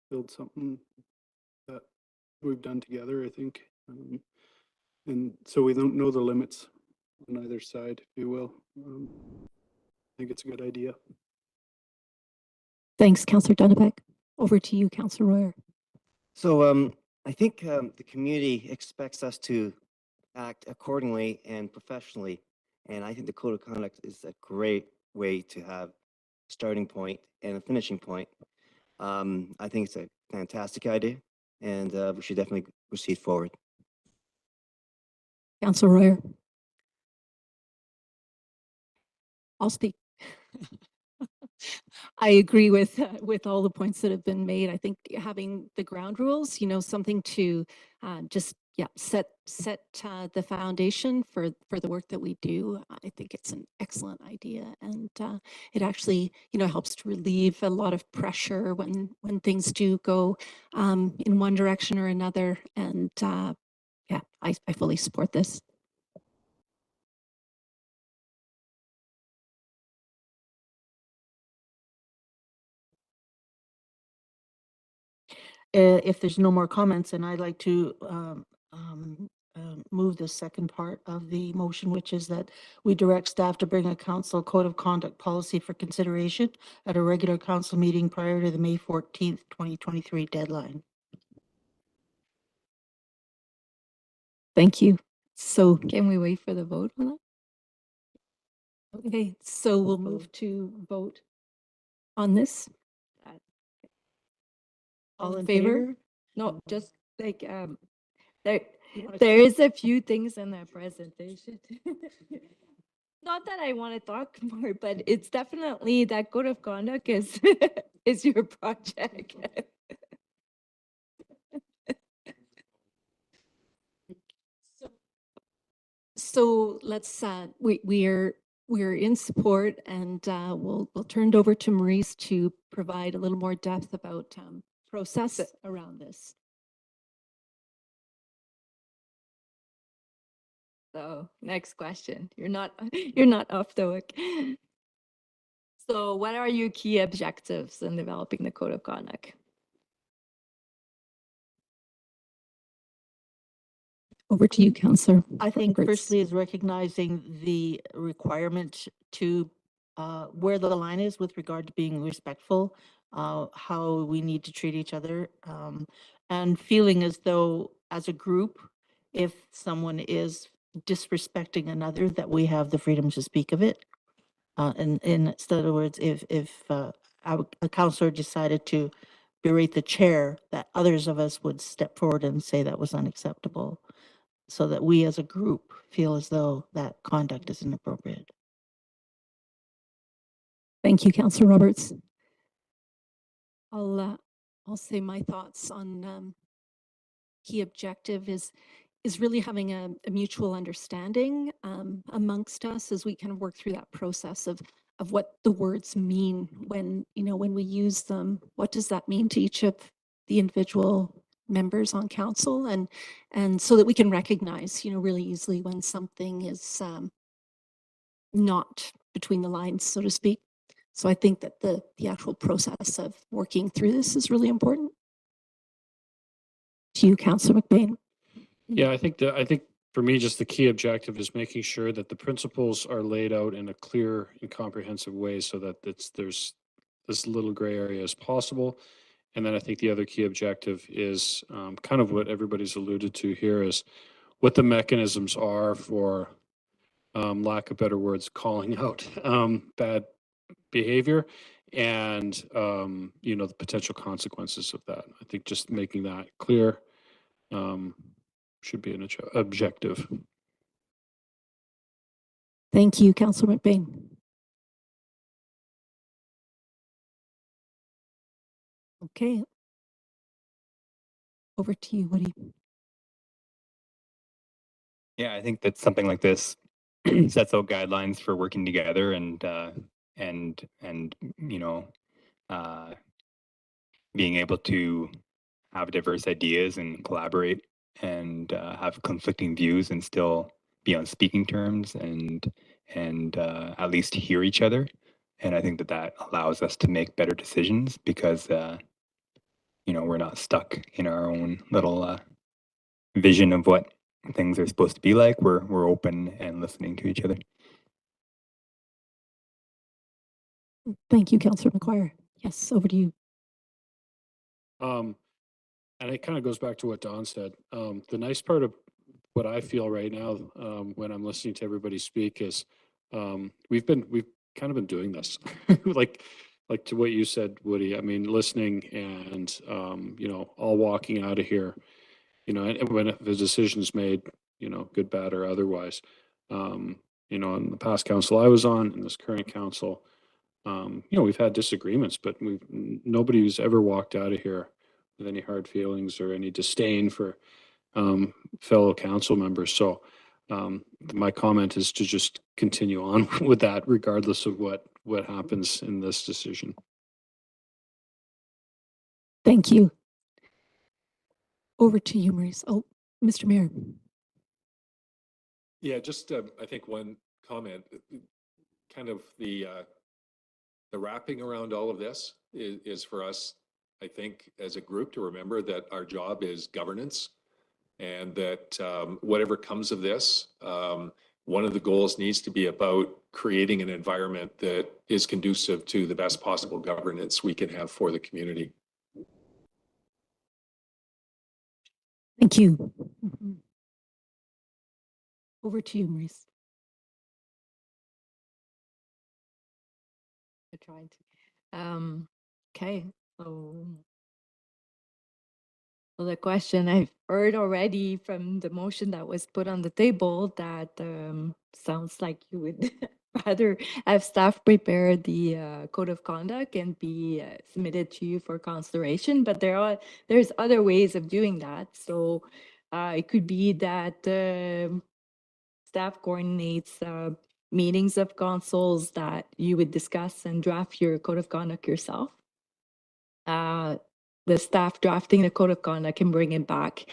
build something that we've done together, I think. And so we don't know the limits on either side, if you will. I think it's a good idea. Thanks, Councillor Dunnebeck. Over to you, Councillor Royer. So I think the community expects us to act accordingly and professionally. And I think the code of conduct is a great way to have a starting point and a finishing point. I think it's a fantastic idea, and we should definitely proceed forward. Councillor Royer. I'll speak. I agree with all the points that have been made. I think having the ground rules, something to just set the foundation for the work that we do. I think it's an excellent idea, and it actually helps to relieve a lot of pressure when things do go in one direction or another. And yeah, I fully support this. If there's no more comments, then I'd like to move the second part of the motion, which is that we direct staff to bring a council code of conduct policy for consideration at a regular council meeting prior to the May 14th, 2023 deadline. Thank you. So Can we wait for the vote on that? okay, so we'll move to vote on this. All in favor? favor? No, just like, You wanna- there is a few things in that presentation. Not that I want to talk more, but it's definitely that code of conduct is, is your project. So let's we're in support, and we'll turn it over to Maurice to provide a little more depth about process around this. So next question. You're not off the hook. So what are your key objectives in developing the code of conduct? Over to you, Councillor. I think Roberts. firstly is recognizing the requirement to where the line is with regard to being respectful, how we need to treat each other, and feeling as though as a group, if someone is disrespecting another, that we have the freedom to speak of it. And in other words, if a councillor decided to berate the chair, that others of us would step forward and say that was unacceptable, so that we as a group feel as though that conduct is inappropriate. Thank you, Councillor Roberts. I'll say my thoughts on key objective is really having a mutual understanding amongst us as we kind of work through that process of what the words mean when we use them. What does that mean to each of the individual members on council, and so that we can recognize really easily when something is not between the lines, so to speak. So I think that the actual process of working through this is really important. To you, Councillor McBain. Yeah, I think for me, just the key objective is making sure that the principles are laid out in a clear and comprehensive way so that there's as little gray area as possible. And then I think the other key objective is kind of what everybody's alluded to here is what the mechanisms are for, lack of better words, calling out bad behavior and, the potential consequences of that. I think just making that clear should be an objective. Thank you, Councillor McBain. Okay. Over to you, Woody. Yeah, I think that something like this sets out guidelines for working together and being able to have diverse ideas and collaborate and have conflicting views and still be on speaking terms and at least hear each other. And I think that allows us to make better decisions because we're not stuck in our own little vision of what things are supposed to be like, we're open and listening to each other. Thank you, Councillor McGuire. Yes, over to you. And it kind of goes back to what Don said. The nice part of what I feel right now, when I'm listening to everybody speak is, we've kind of been doing this, like to what you said, Woody. I mean, listening and, all walking out of here, and when the decision's made, good, bad, or otherwise, in the past council I was on, in this current council, we've had disagreements, but nobody's ever walked out of here with any hard feelings or any disdain for fellow council members. So my comment is to just continue on with that, regardless of what happens in this decision. Thank you. Over to you, Maurice. Oh, Mr. Mayor. Yeah, just I think one comment, kind of the wrapping around all of this is for us, I think, as a group to remember that our job is governance, and that whatever comes of this, one of the goals needs to be about creating an environment that is conducive to the best possible governance we can have for the community. Thank you. Over to you, Maurice. I'm trying to. Okay, so the question I've heard already from the motion that was put on the table that sounds like you would rather have staff prepare the code of conduct and be submitted to you for consideration, but there's other ways of doing that. So it could be that staff coordinates meetings of councils that you would discuss and draft your code of conduct yourself. The staff drafting the code of conduct and bring it back.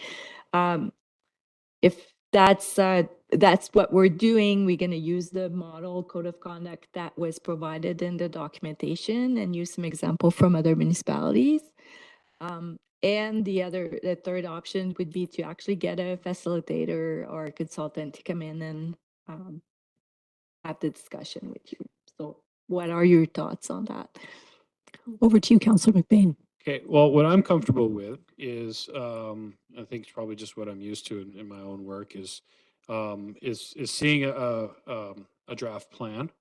If that's what we're doing, we're going to use the model code of conduct that was provided in the documentation and use some example from other municipalities. And the third option would be to actually get a facilitator or a consultant to come in and have the discussion with you. So what are your thoughts on that? Over to you, Councillor McBain. Okay, well, what I'm comfortable with is, I think it's probably just what I'm used to in my own work is seeing a draft plan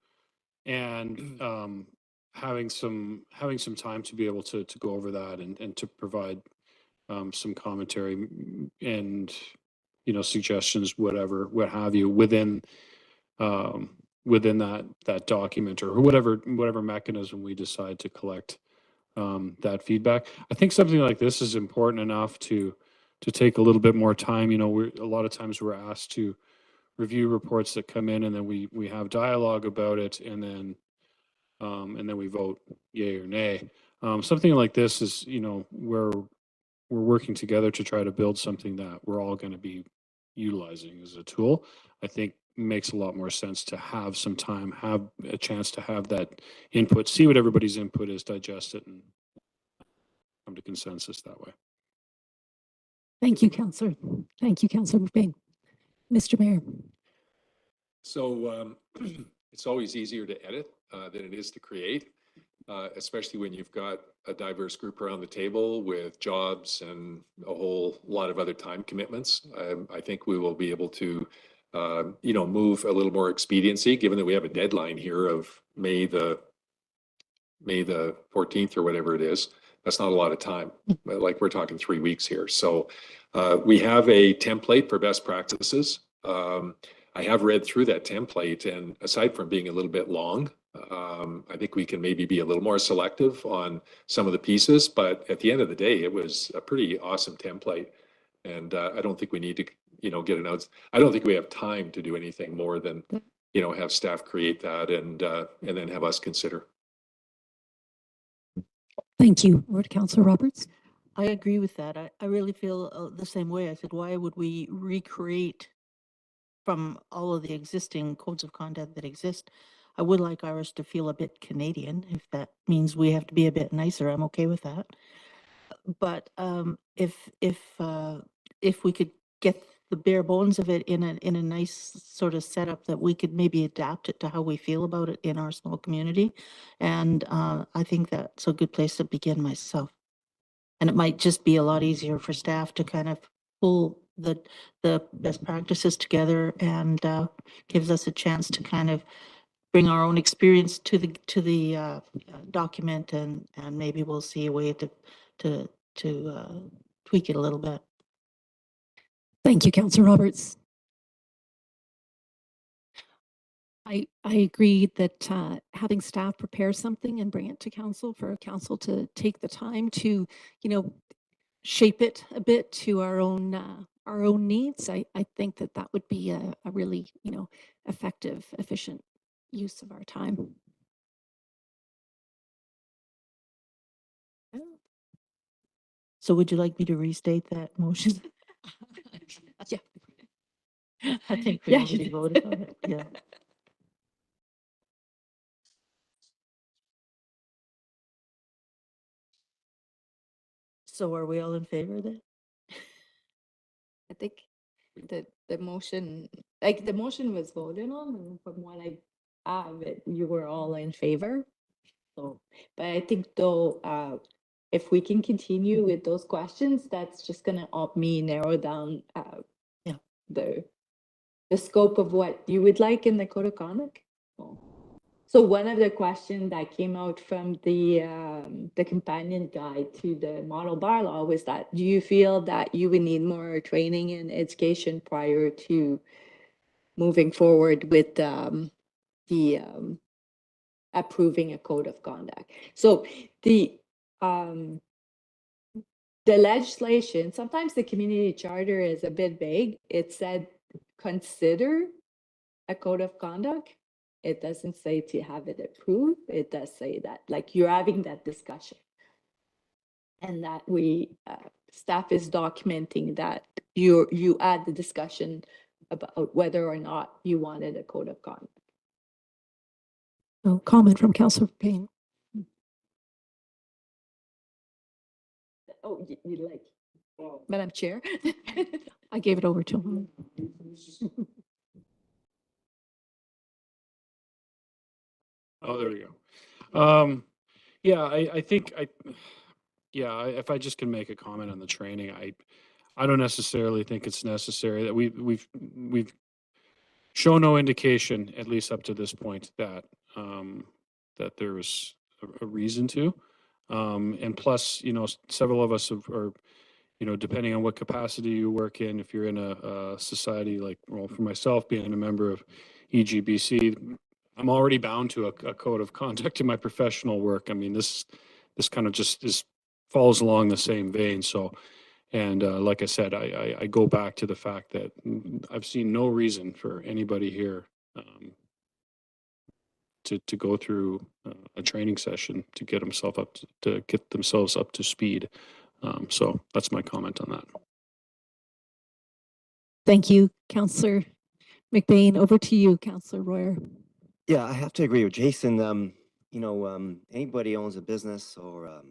and having some time to be able to go over that and to provide some commentary and suggestions, what have you, within that document or whatever mechanism we decide to collect that feedback. I think something like this is important enough to take a little bit more time. A lot of times we're asked to review reports that come in, and then we have dialogue about it, and then we vote yay or nay. Something like this is, where we're working together to try to build something that we're all going to be utilizing as a tool. I think makes a lot more sense to have some time, have a chance to have that input, see what everybody's input is, digest it, and come to consensus that way. Thank you, Councillor. Thank you, Councillor McBain. Mr. Mayor. So it's always easier to edit than it is to create, especially when you've got a diverse group around the table with jobs and a whole lot of other time commitments. I think we will be able to move a little more expediency, given that we have a deadline here of May the 14th or whatever it is. That's not a lot of time, but like we're talking 3 weeks here. So we have a template for best practices. I have read through that template, and aside from being a little bit long, I think we can maybe be a little more selective on some of the pieces, but at the end of the day, it was a pretty awesome template. And I don't think we need to, get an out. I don't think we have time to do anything more than, have staff create that and then have us consider. Thank you. Over to Councillor Roberts. I agree with that. I really feel the same way. I said, why would we recreate from all of the existing codes of conduct that exist? I would like ours to feel a bit Canadian. If that means we have to be a bit nicer, I'm okay with that. But if we could get the bare bones of it in a nice sort of setup that we could maybe adapt it to how we feel about it in our small community. And I think that's a good place to begin myself. And it might just be a lot easier for staff to kind of pull the best practices together and gives us a chance to kind of bring our own experience to the document, and maybe we'll see a way to tweak it a little bit. Thank you, Councillor Roberts. I agree that having staff prepare something and bring it to council for council to take the time to, shape it a bit to our own needs. I think that would be a really, effective, efficient use of our time. So would you like me to restate that motion? Yeah. I think we Yeah, already voted on it. Yeah. So are we all in favor then? I think the motion, like the motion was voted on, and from what I have, you were all in favor. So, but I think though, if we can continue with those questions, that's just gonna help me narrow down, Yeah. the scope of what you would like in the code of conduct. So one of the questions that came out from the companion guide to the model bylaw was that, do you feel that you would need more training and education prior to moving forward with approving a code of conduct? So the legislation, sometimes the community charter is a bit vague. It said, consider a code of conduct. It doesn't say to have it approved. It does say that, like, you're having that discussion. And that staff is documenting that you had the discussion about whether or not you wanted a code of conduct. Oh, comment from Councillor Payne. Oh, you like, Madam Chair? I gave it over to him. Oh, there we go. Yeah, I think if I just can make a comment on the training, I don't necessarily think it's necessary. That we've shown no indication, at least up to this point, that that there was a reason to. And plus, several of us are, depending on what capacity you work in, if you're in a society like, well, for myself, being a member of EGBC, I'm already bound to a code of conduct in my professional work. I mean, this kind of just falls along the same vein. So, and like I said, I go back to the fact that I've seen no reason for anybody here to go through a training session to get themselves up to speed. So that's my comment on that. Thank you, Councillor McBain. Over to you, Councillor Royer. Yeah, I have to agree with Jason. Anybody owns a business or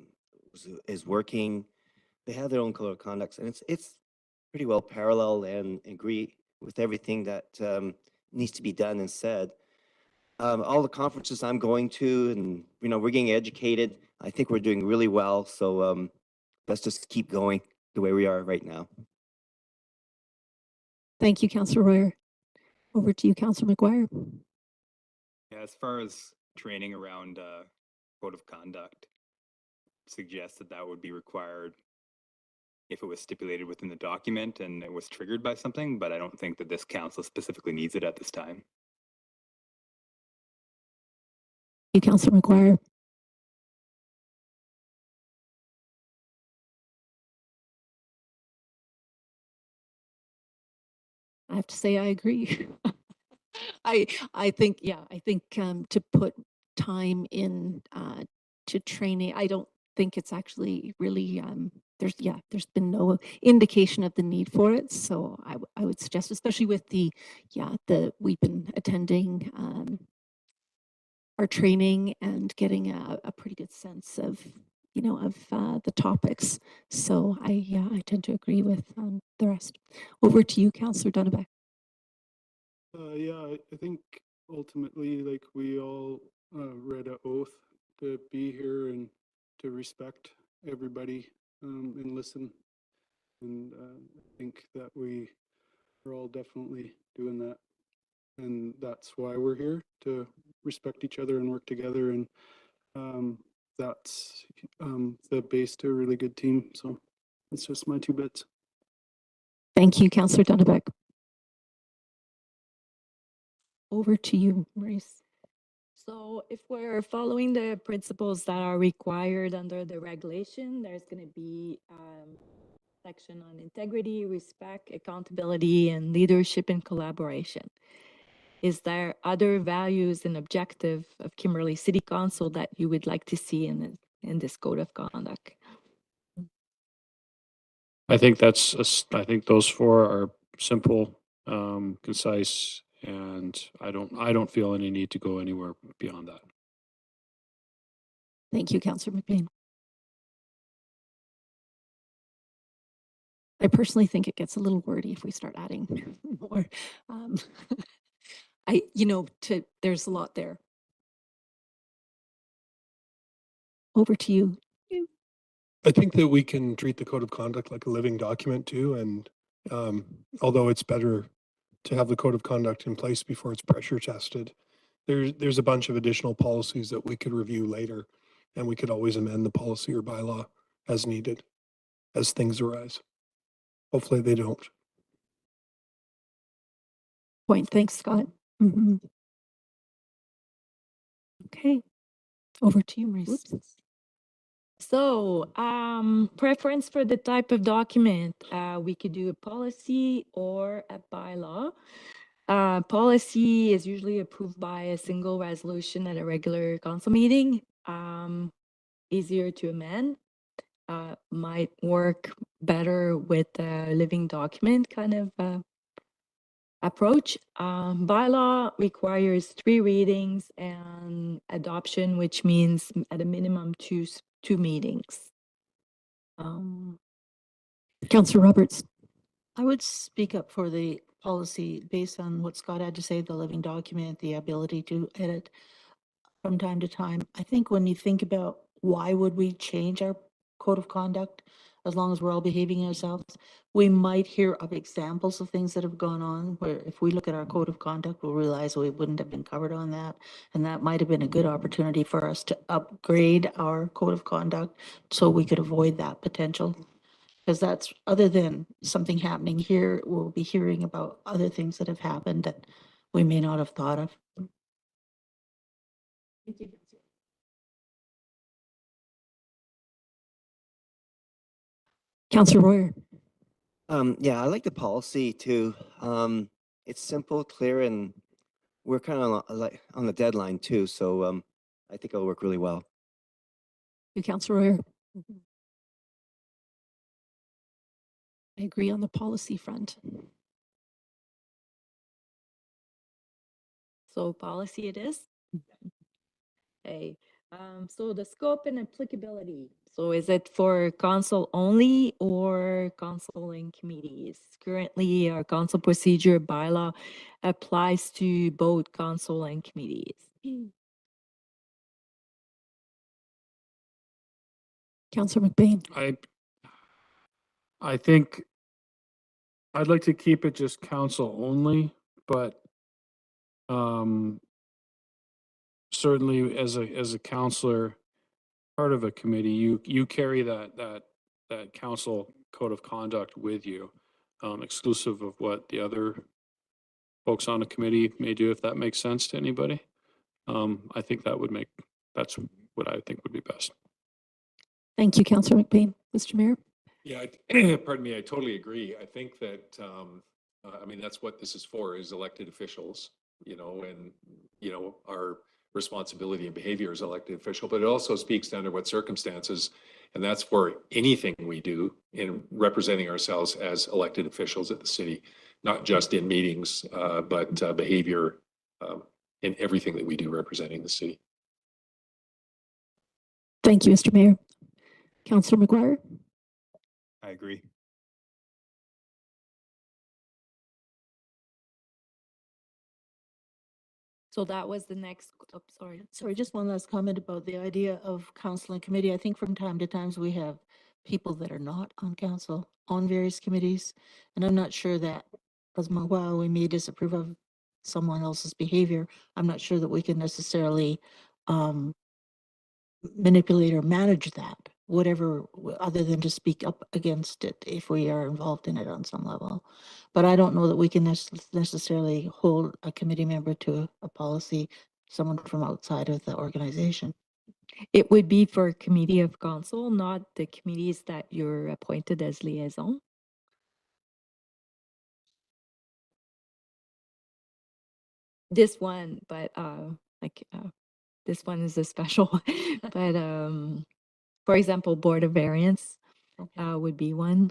is working, they have their own code of conduct, and it's pretty well parallel and agree with everything that needs to be done and said. All the conferences I'm going to, and we're getting educated. I think we're doing really well. So let's just keep going the way we are right now. Thank you, Councillor Royer. Over to you, Councillor McGuire. Yeah, as far as training around code of conduct, suggests that would be required if it was stipulated within the document and it was triggered by something, but I don't think that this council specifically needs it at this time. You, Councillor McGuire. I have to say I agree. I think to put time in to training, I don't think it's actually really there's been no indication of the need for it. So I would suggest, especially with we've been attending our training and getting a pretty good sense of the topics. So I tend to agree with the rest. Over to you, Councillor Dunnebeck. Yeah, I think ultimately, like, we all read an oath to be here and to respect everybody and listen. And I think that we are all definitely doing that. And that's why we're here, to respect each other and work together. And that's the base to a really good team. So that's just my 2 bits. Thank you, Councillor Dunnebeck. Over to you, Maurice. So if we're following the principles that are required under the regulation, there's going to be section on integrity, respect, accountability, and leadership and collaboration. Is there other values and objective of Kimberley City Council that you would like to see in this code of conduct? I think I think those 4 are simple, concise, and I don't feel any need to go anywhere beyond that. Thank you, Councillor McBain. I personally think it gets a little wordy if we start adding more. There's a lot there. Over to you. I think that we can treat the code of conduct like a living document too. And although it's better to have the code of conduct in place before it's pressure tested, there's a bunch of additional policies that we could review later, and we could always amend the policy or bylaw as needed, as things arise. Hopefully they don't. Point. Thanks, Scott. Mm-hmm. Okay. Over to you, Maurice. Oops. So, preference for the type of document, we could do a policy or a bylaw. Policy is usually approved by a single resolution at a regular council meeting. Easier to amend, might work better with a living document kind of approach. Bylaw requires 3 readings and adoption, which means at a minimum two meetings. Councillor Roberts. I would speak up for the policy based on what Scott had to say, the living document, the ability to edit from time to time. I think when you think about why would we change our code of conduct as long as we're all behaving ourselves, we might hear of examples of things that have gone on where if we look at our code of conduct, we'll realize we wouldn't have been covered on that. And that might have been a good opportunity for us to upgrade our code of conduct so we could avoid that potential. Because that's, other than something happening here, we'll be hearing about other things that have happened that we may not have thought of. Councillor Royer. Yeah, I like the policy too. It's simple, clear, and we're kind of like on the deadline too. So I think it'll work really well. You, Councillor Royer. I agree on the policy front. So policy it is. Okay. So the scope and applicability. So is it for council only or council and committees? Currently, our council procedure bylaw applies to both council and committees. Councillor McBain. I think I'd like to keep it just council only, but certainly as a counselor, part of a committee, you carry that council code of conduct with you, exclusive of what the other folks on a committee may do, if that makes sense to anybody. I think that's what I think would be best. Thank you, Councillor McBain. Mr. Mayor. Yeah, pardon me, I totally agree. I think that, I mean, that's what this is for, is elected officials, and, our responsibility and behavior as elected official, but it also speaks to under what circumstances, and that's for anything we do in representing ourselves as elected officials at the city, not just in meetings, but behavior in everything that we do representing the city. Thank you, Mr. Mayor. Councillor McGuire? I agree. So that was the next, oh, sorry. Sorry, just one last comment about the idea of council and committee. I think from time to time we have people that are not on council on various committees. And I'm not sure that, as while we may disapprove of someone else's behavior, I'm not sure that we can necessarily manipulate or manage that, whatever, other than to speak up against it if we are involved in it on some level. But I don't know that we can necessarily hold a committee member to a policy, someone from outside of the organization. It would be for committee of council, not the committees that you're appointed as liaison. This one, but this one is a special one. But for example, Board of Variance would be one.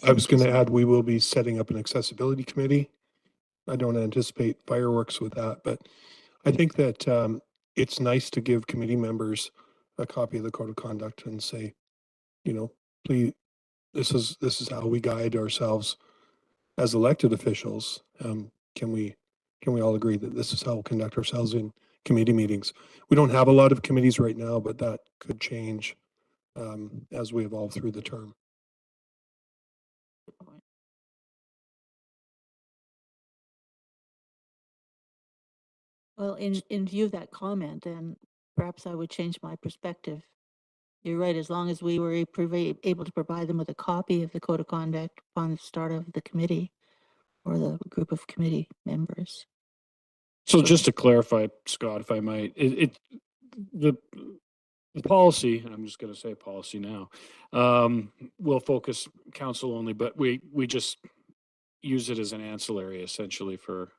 I was going to add, we will be setting up an accessibility committee. I don't anticipate fireworks with that, but I think that it's nice to give committee members a copy of the code of conduct and say, you know, please, this is how we guide ourselves as elected officials. Can we all agree that this is how we'll conduct ourselves in committee meetings? We don't have a lot of committees right now, but that could change as we evolve through the term. Well, in view of that comment, then perhaps I would change my perspective. You're right, as long as we were able to provide them with a copy of the code of conduct upon the start of the committee or the group of committee members. So just to clarify, Scott, if I might, the policy, and I'm just going to say policy now, will focus council only, but we just use it as an ancillary essentially for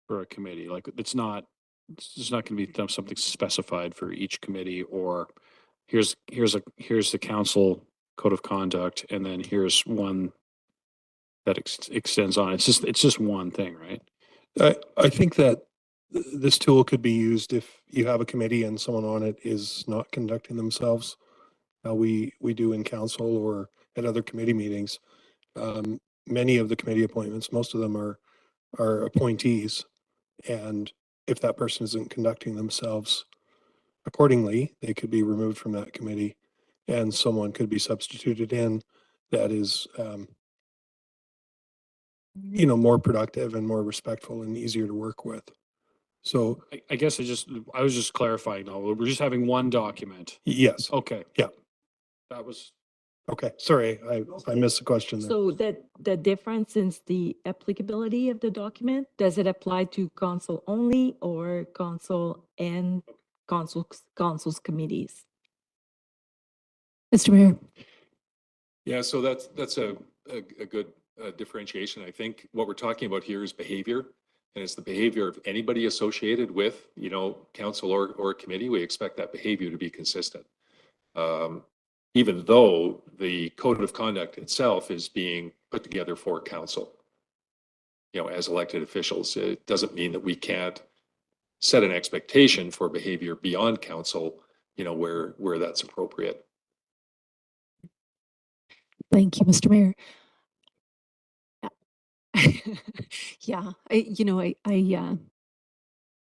a committee. Like it's not going to be something specified for each committee, or here's the council code of conduct, and then here's one that extends on. It's just one thing, right? I think that this tool could be used if you have a committee and someone on it is not conducting themselves. We do in council or at other committee meetings. Many of the committee appointments, most of them are appointees, and if that person isn't conducting themselves accordingly, they could be removed from that committee, and someone could be substituted in that is, you know, more productive and more respectful and easier to work with. So I guess I was just clarifying now. We're just having one document. yes. Okay. Yeah. That was. Okay. Sorry, I missed the question there. So that the difference is the applicability of the document. Does it apply to council only or council and council's committees? Mr. Mayor? Yeah, so that's a good differentiation. I think what we're talking about here is behavior, and it's the behavior of anybody associated with, you know, council or committee. We expect that behavior to be consistent. Even though the code of conduct itself is being put together for council, you know, as elected officials, it doesn't mean that we can't set an expectation for behavior beyond council, you know, where that's appropriate. Thank you, Mr. Mayor. Yeah,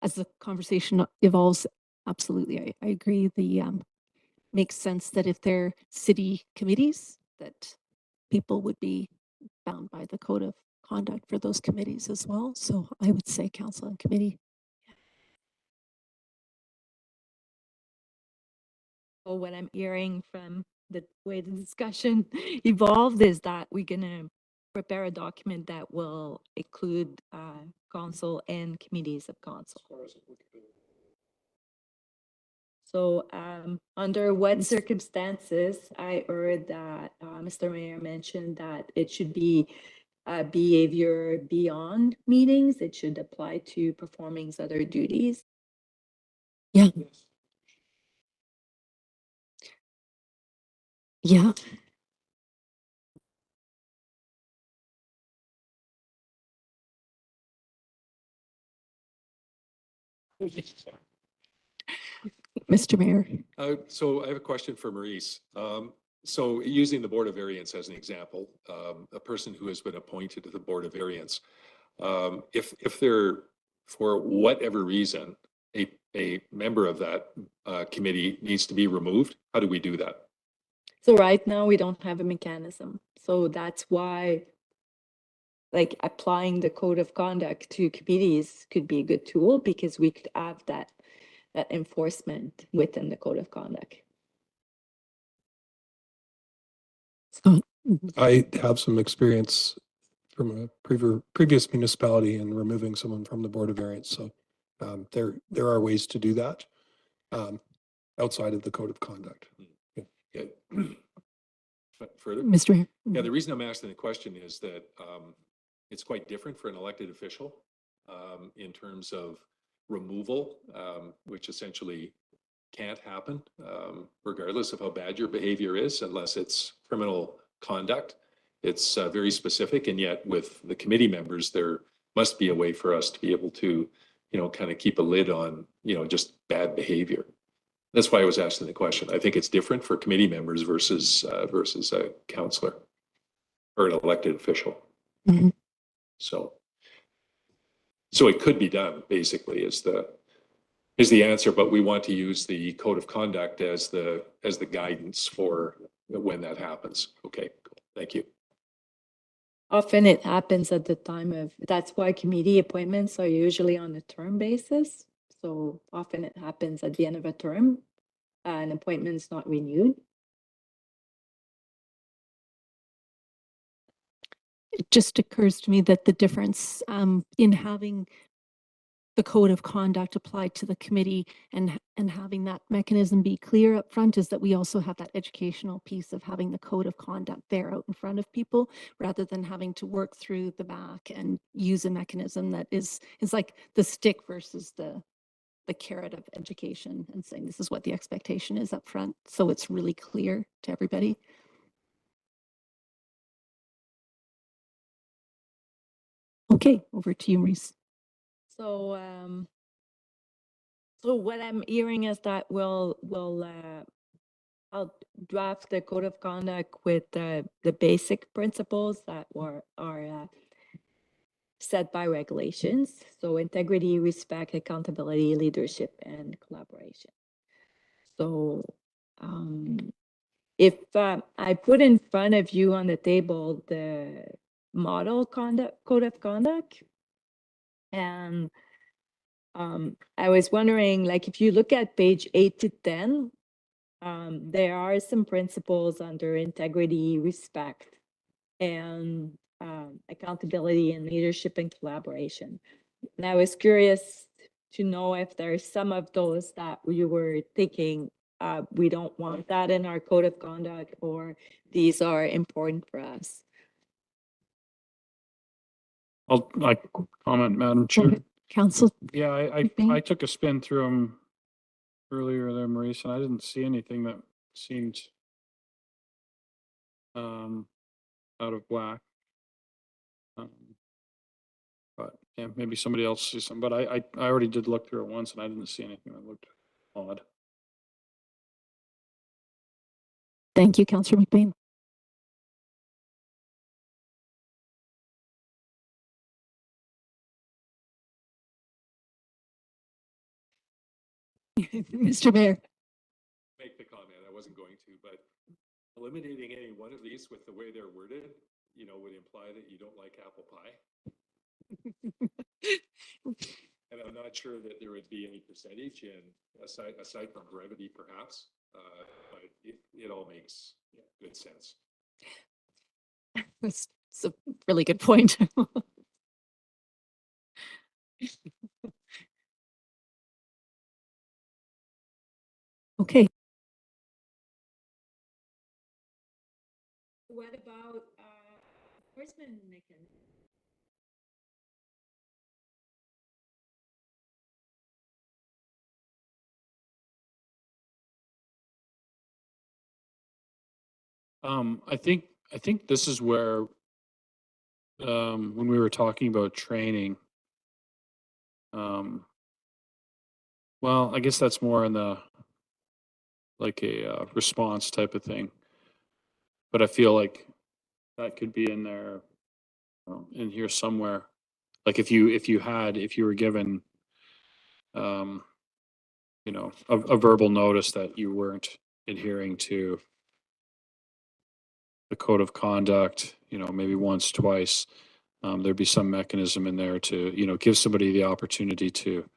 as the conversation evolves, absolutely, I agree. Makes sense that if they're city committees, that people would be bound by the code of conduct for those committees as well. So I would say council and committee. So what I'm hearing from the way the discussion evolved is that we're gonna prepare a document that will include council and committees of council. So under what circumstances, I heard that Mr. Mayor mentioned that it should be behavior beyond meetings. It should apply to performing other duties. Yeah. Yeah. Mr. Mayor. So I have a question for Maurice. So using the Board of Variance as an example, a person who has been appointed to the Board of Variance, if they're, for whatever reason, a member of that committee needs to be removed, how do we do that? So right now we don't have a mechanism. So that's why like applying the code of conduct to committees could be a good tool because we could have that enforcement within the code of conduct. I have some experience from a previous municipality in removing someone from the Board of Variance. So there are ways to do that outside of the code of conduct. Yeah. Further? Mr. Mayor. Yeah, the reason I'm asking the question is that it's quite different for an elected official in terms of removal, which essentially can't happen regardless of how bad your behavior is, unless it's criminal conduct. It's very specific, and yet with the committee members, there must be a way for us to be able to, kind of keep a lid on, just bad behavior. That's why I was asking the question. I think it's different for committee members versus a councillor or an elected official. Mm-hmm. So it could be done, basically, is the answer, but we want to use the code of conduct as the guidance for when that happens. Okay, cool. Thank you. Often it happens at the time of, that's why committee appointments are usually on a term basis. So often it happens at the end of a term, an appointment's not renewed. It just occurs to me that the difference in having the code of conduct applied to the committee and having that mechanism be clear up front is that we also have that educational piece of having the code of conduct there out in front of people rather than having to work through the back and use a mechanism that is like the stick versus the carrot of education and saying this is what the expectation is up front. So it's really clear to everybody. Okay, over to you, Maurice. So, so what I'm hearing is that I'll draft the code of conduct with the basic principles that are set by regulations. So integrity, respect, accountability, leadership, and collaboration. So if I put in front of you on the table the model code of conduct, and I was wondering, like, if you look at page 8 to 10, there are some principles under integrity, respect, and accountability and leadership and collaboration. And I was curious to know if there's some of those that you were thinking we don't want that in our code of conduct, or these are important for us. I'll comment, Madam Chair. Council. Yeah, I took a spin through them earlier there, Maurice, and I didn't see anything that seemed out of whack. But yeah, maybe somebody else sees some, but I already did look through it once and I didn't see anything that looked odd. Thank you, Councillor McBain. Mr. Mayor. Make the comment. I wasn't going to, but eliminating any one of these with the way they're worded, would imply that you don't like apple pie. And I'm not sure that there would be any percentage in aside from brevity, perhaps, but it all makes good sense. That's a really good point. Okay. What about enforcement mechanism? I think this is where when we were talking about training, well, I guess that's more in the response type of thing. But I feel like that could be in there, in here somewhere. Like if you were given, a verbal notice that you weren't adhering to the code of conduct, maybe once, twice, there'd be some mechanism in there to, give somebody the opportunity to,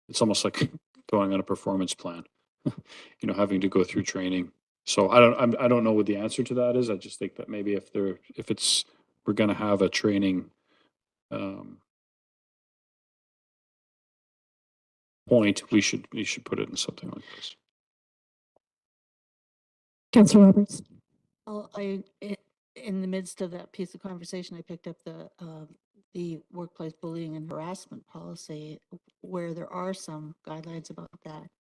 it's almost like going on a performance plan, having to go through training. So I don't know what the answer to that is. I just think that maybe we're going to have a training, point, we should put it in something like this. Councillor Roberts. Well, in the midst of that piece of conversation, I picked up the workplace bullying and harassment policy, where there are some guidelines about that.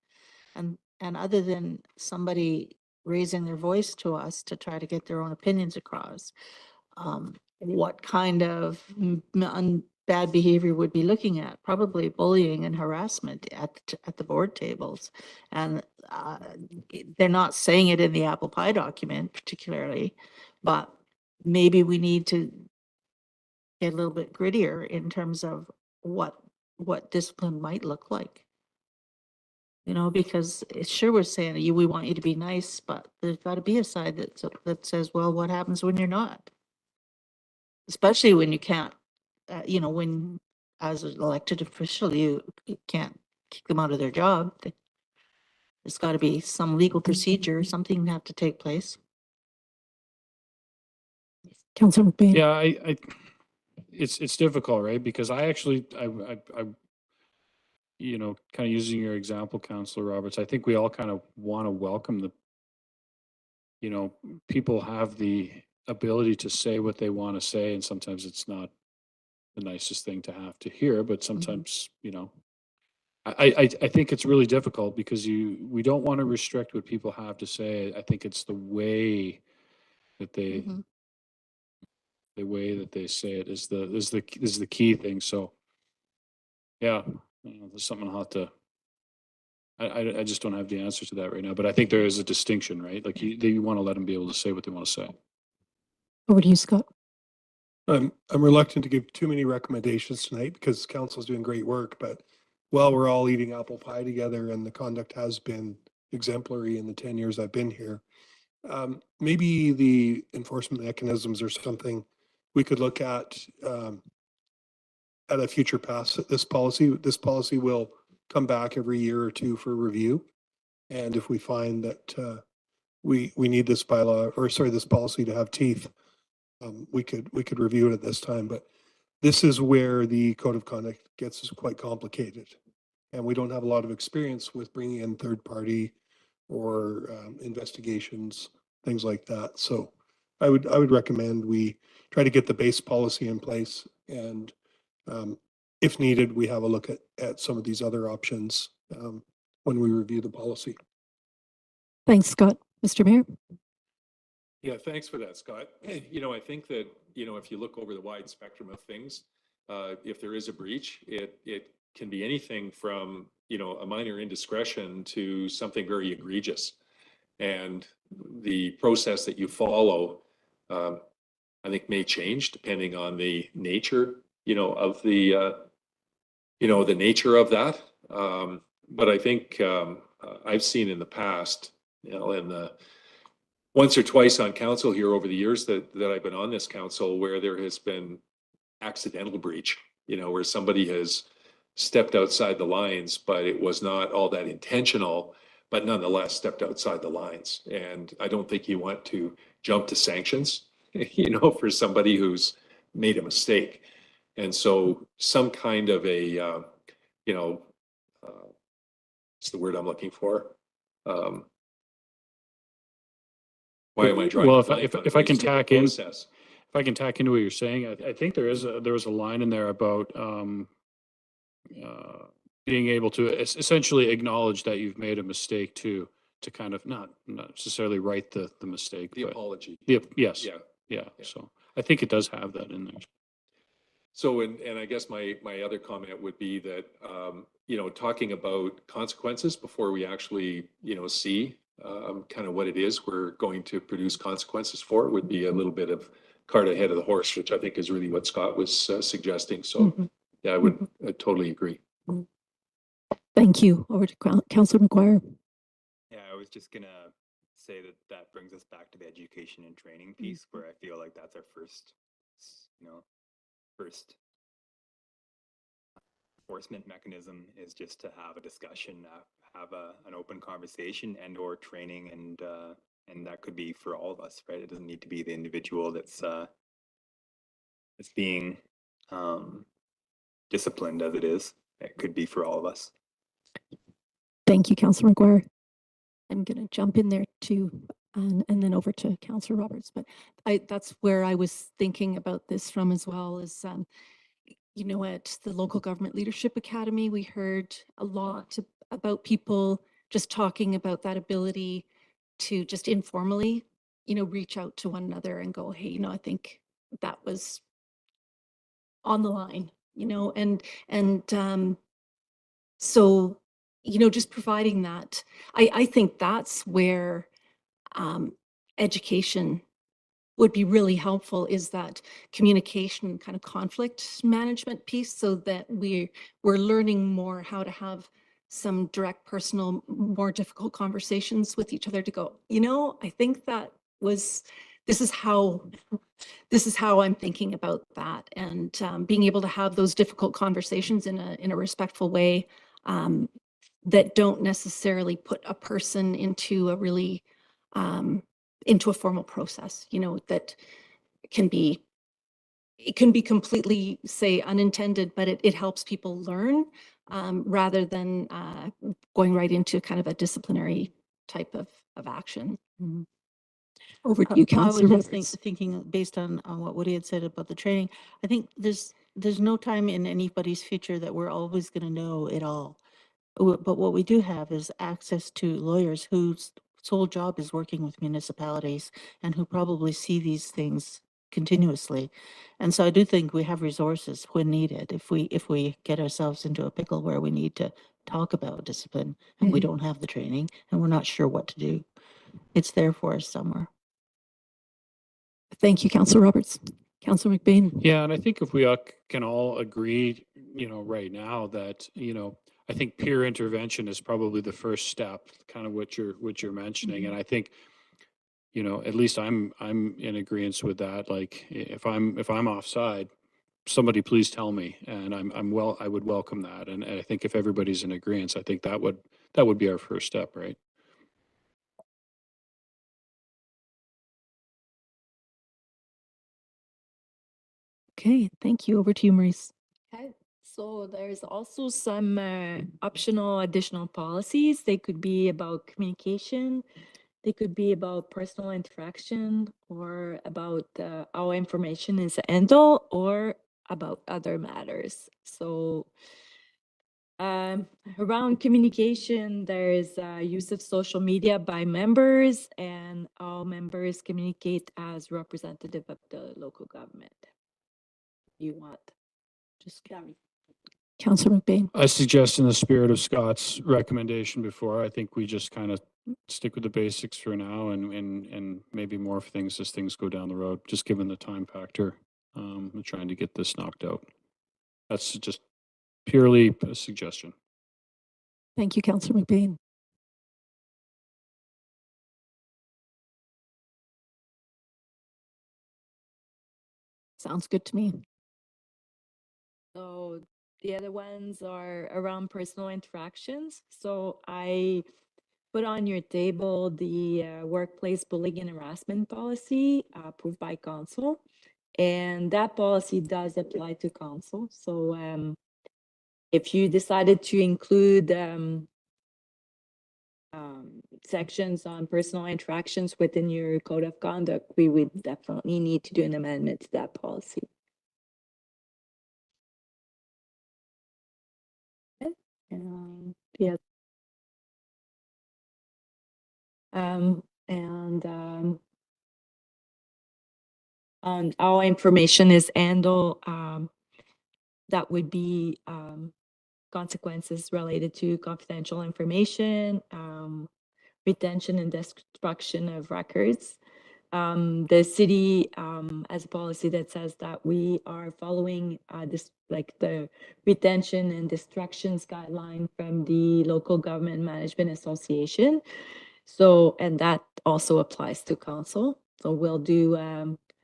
And other than somebody raising their voice to us to try to get their own opinions across, what kind of bad behavior would be looking at? Probably bullying and harassment at the board tables. And they're not saying it in the apple pie document particularly, but maybe we need to get a little bit grittier in terms of what discipline might look like. Because it's sure we're saying we want you to be nice, but there's got to be a side that says, well, what happens when you're not? Especially when you can't, when as an elected official, you can't kick them out of their job. There's got to be some legal procedure, something have to take place. Councillor McBain. Yeah, it's difficult, right? Because I actually, kind of using your example, Councillor Roberts, I think we all kind of want to welcome people have the ability to say what they want to say, and sometimes it's not the nicest thing to have to hear, but sometimes, I think it's really difficult because we don't want to restrict what people have to say. I think it's the way that they say it is the key thing. So yeah, there's something I'll have to, I just don't have the answer to that right now, but I think there is a distinction, right? Like you want to let them be able to say what they want to say. Over to you, Scott. I'm reluctant to give too many recommendations tonight because council's doing great work, but while we're all eating apple pie together and the conduct has been exemplary in the 10 years I've been here, maybe the enforcement mechanisms are something we could look at a future pass. This policy will come back every year or two for review. And if we find that we need this this policy to have teeth, we could review it at this time. But this is where the code of conduct gets quite complicated, and we don't have a lot of experience with bringing in third party or investigations, things like that. So I would recommend we try to get the base policy in place, and if needed, we have a look at some of these other options when we review the policy. Thanks, Scott. Mr. Mayor. Yeah, thanks for that, Scott. I think that, if you look over the wide spectrum of things, if there is a breach, it can be anything from, a minor indiscretion to something very egregious. And the process that you follow, I think may change depending on the nature, of the nature of that. But I think I've seen in the past, in the once or twice on council here over the years that I've been on this council, where there has been accidental breach, where somebody has stepped outside the lines, but it was not all that intentional, but nonetheless stepped outside the lines. And I don't think you want to jump to sanctions, for somebody who's made a mistake. And so some kind of a, what's the word I'm looking for? Why am I trying? Well, if I can tack in, if I can tack into what you're saying, I think there was a line in there about being able to essentially acknowledge that you've made a mistake to kind of not necessarily right the mistake. The apology. Yes. Yeah. Yeah. So I think it does have that in there. So, and I guess my other comment would be that, you know, talking about consequences before we actually, you know, see kind of what it is we're going to produce consequences for would be a little bit of cart ahead of the horse, which I think is really what Scott was suggesting. So, yeah, I totally agree. Thank you. Over to Councillor McGuire. Yeah, I was just gonna say that that brings us back to the education and training piece, where I feel like that's our first, first enforcement mechanism is just to have a discussion, have an open conversation and/or training, and that could be for all of us, right? It doesn't need to be the individual that's being disciplined as it is. It could be for all of us. Thank you, Councillor McGuire. I'm going to jump in there too, and then over to Councillor Roberts. But that's where I was thinking about this from as well. Is you know, at the Local Government Leadership Academy, we heard a lot about people just talking about that ability to just informally, you know, reach out to one another and go, hey, you know, I think that was on the line, you know, and so, you know, just providing that, I think that's where education would be really helpful, is that communication kind of conflict management piece, so that we're learning more how to have some direct, personal, more difficult conversations with each other to go, you know, I think that was, this is how I'm thinking about that, and being able to have those difficult conversations in a respectful way, that don't necessarily put a person into a really into a formal process, you know, that can be, it can be completely, say, unintended, but it helps people learn, rather than going right into kind of a disciplinary type of action. Over to you, Councillor I was Roberts. just thinking, based on what Woody had said about the training, I think there's no time in anybody's future that we're always going to know it all. But what we do have is access to lawyers whose sole job is working with municipalities and who probably see these things continuously. And so I do think we have resources when needed. If we get ourselves into a pickle where we need to talk about discipline and we don't have the training and we're not sure what to do, it's there for us somewhere. Thank you, Councillor Roberts. Councillor McBain. Yeah, and I think if we can all agree, you know, right now that, you know, I think peer intervention is probably the first step, kind of what you're mentioning. And I think, you know, at least I'm in agreement with that. Like if I'm offside, somebody please tell me, and I would welcome that. And I think if everybody's in agreement, I think that would be our first step, right? Okay, thank you. Over to you, Maurice. Okay, so there's also some optional additional policies. They could be about communication, they could be about personal interaction, or about how information is handled, or about other matters. So around communication, there is use of social media by members, and all members communicate as representative of the local government. You want just carry. Councillor McBain. I suggest, in the spirit of Scott's recommendation before, I think we just kind of stick with the basics for now, and maybe morph things as things go down the road, just given the time factor of trying to get this knocked out. That's just purely a suggestion. Thank you, Councillor McBain. Sounds good to me. So the other ones are around personal interactions. So I put on your table the workplace bullying and harassment policy approved by council. And that policy does apply to council. So if you decided to include sections on personal interactions within your code of conduct, we would definitely need to do an amendment to that policy. Yeah. And our information is handled that would be consequences related to confidential information, retention and destruction of records. The city has a policy that says that we are following this, like the retention and destructions guideline from the Local Government Management Association. So, and that also applies to council. So we'll do,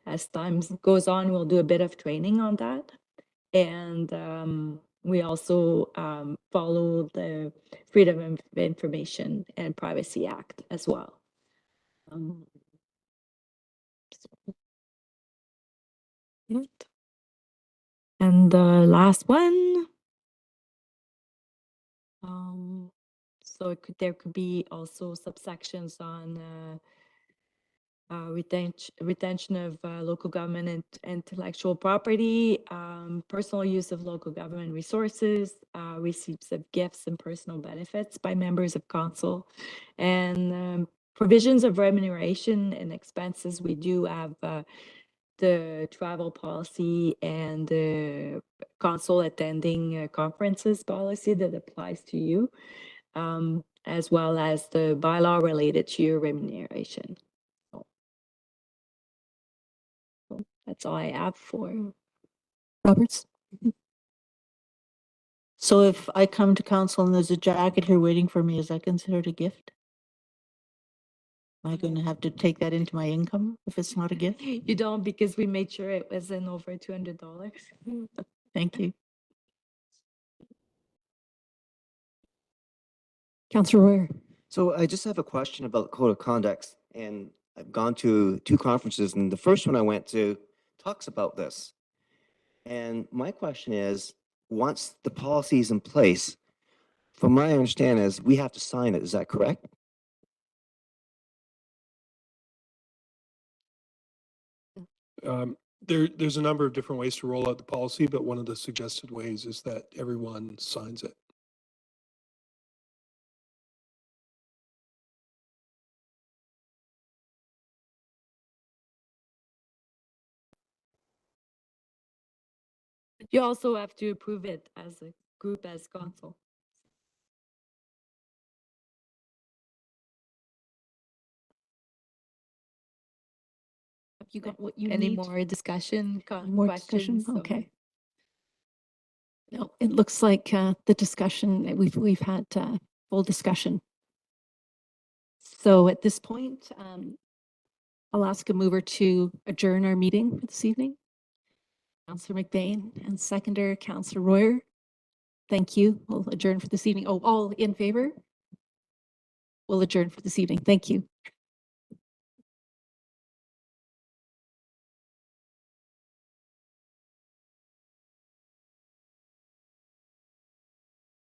as time goes on, we'll do a bit of training on that. And we also follow the Freedom of Information and Privacy Act as well. And the last one. So there could be also subsections on retention of local government and intellectual property, personal use of local government resources, receipts of gifts and personal benefits by members of council, and provisions of remuneration and expenses. We do have the travel policy and the council attending conferences policy that applies to you, as well as the bylaw related to your remuneration. That's all I have for Roberts? So if I come to council and there's a jacket here waiting for me, is that considered a gift? Am I going to have to take that into my income if it's not a gift? You don't, because we made sure it wasn't over $200. Thank you. Councillor Royer? So I just have a question about code of conduct, and I've gone to 2 conferences, and the first one I went to talks about this. And my question is, once the policy is in place, from my understanding is we have to sign it. Is that correct? There's a number of different ways to roll out the policy, but one of the suggested ways is that everyone signs it. You also have to approve it as a group, as council. Have you got what you Any need? more discussion, More discussion? questions? Okay. No, it looks like the discussion, we've had full discussion. So at this point, I'll ask a mover to adjourn our meeting for this evening. Councillor McBain and seconder, Councillor Royer. Thank you. We'll adjourn for this evening. Oh, all in favor? We'll adjourn for this evening. Thank you.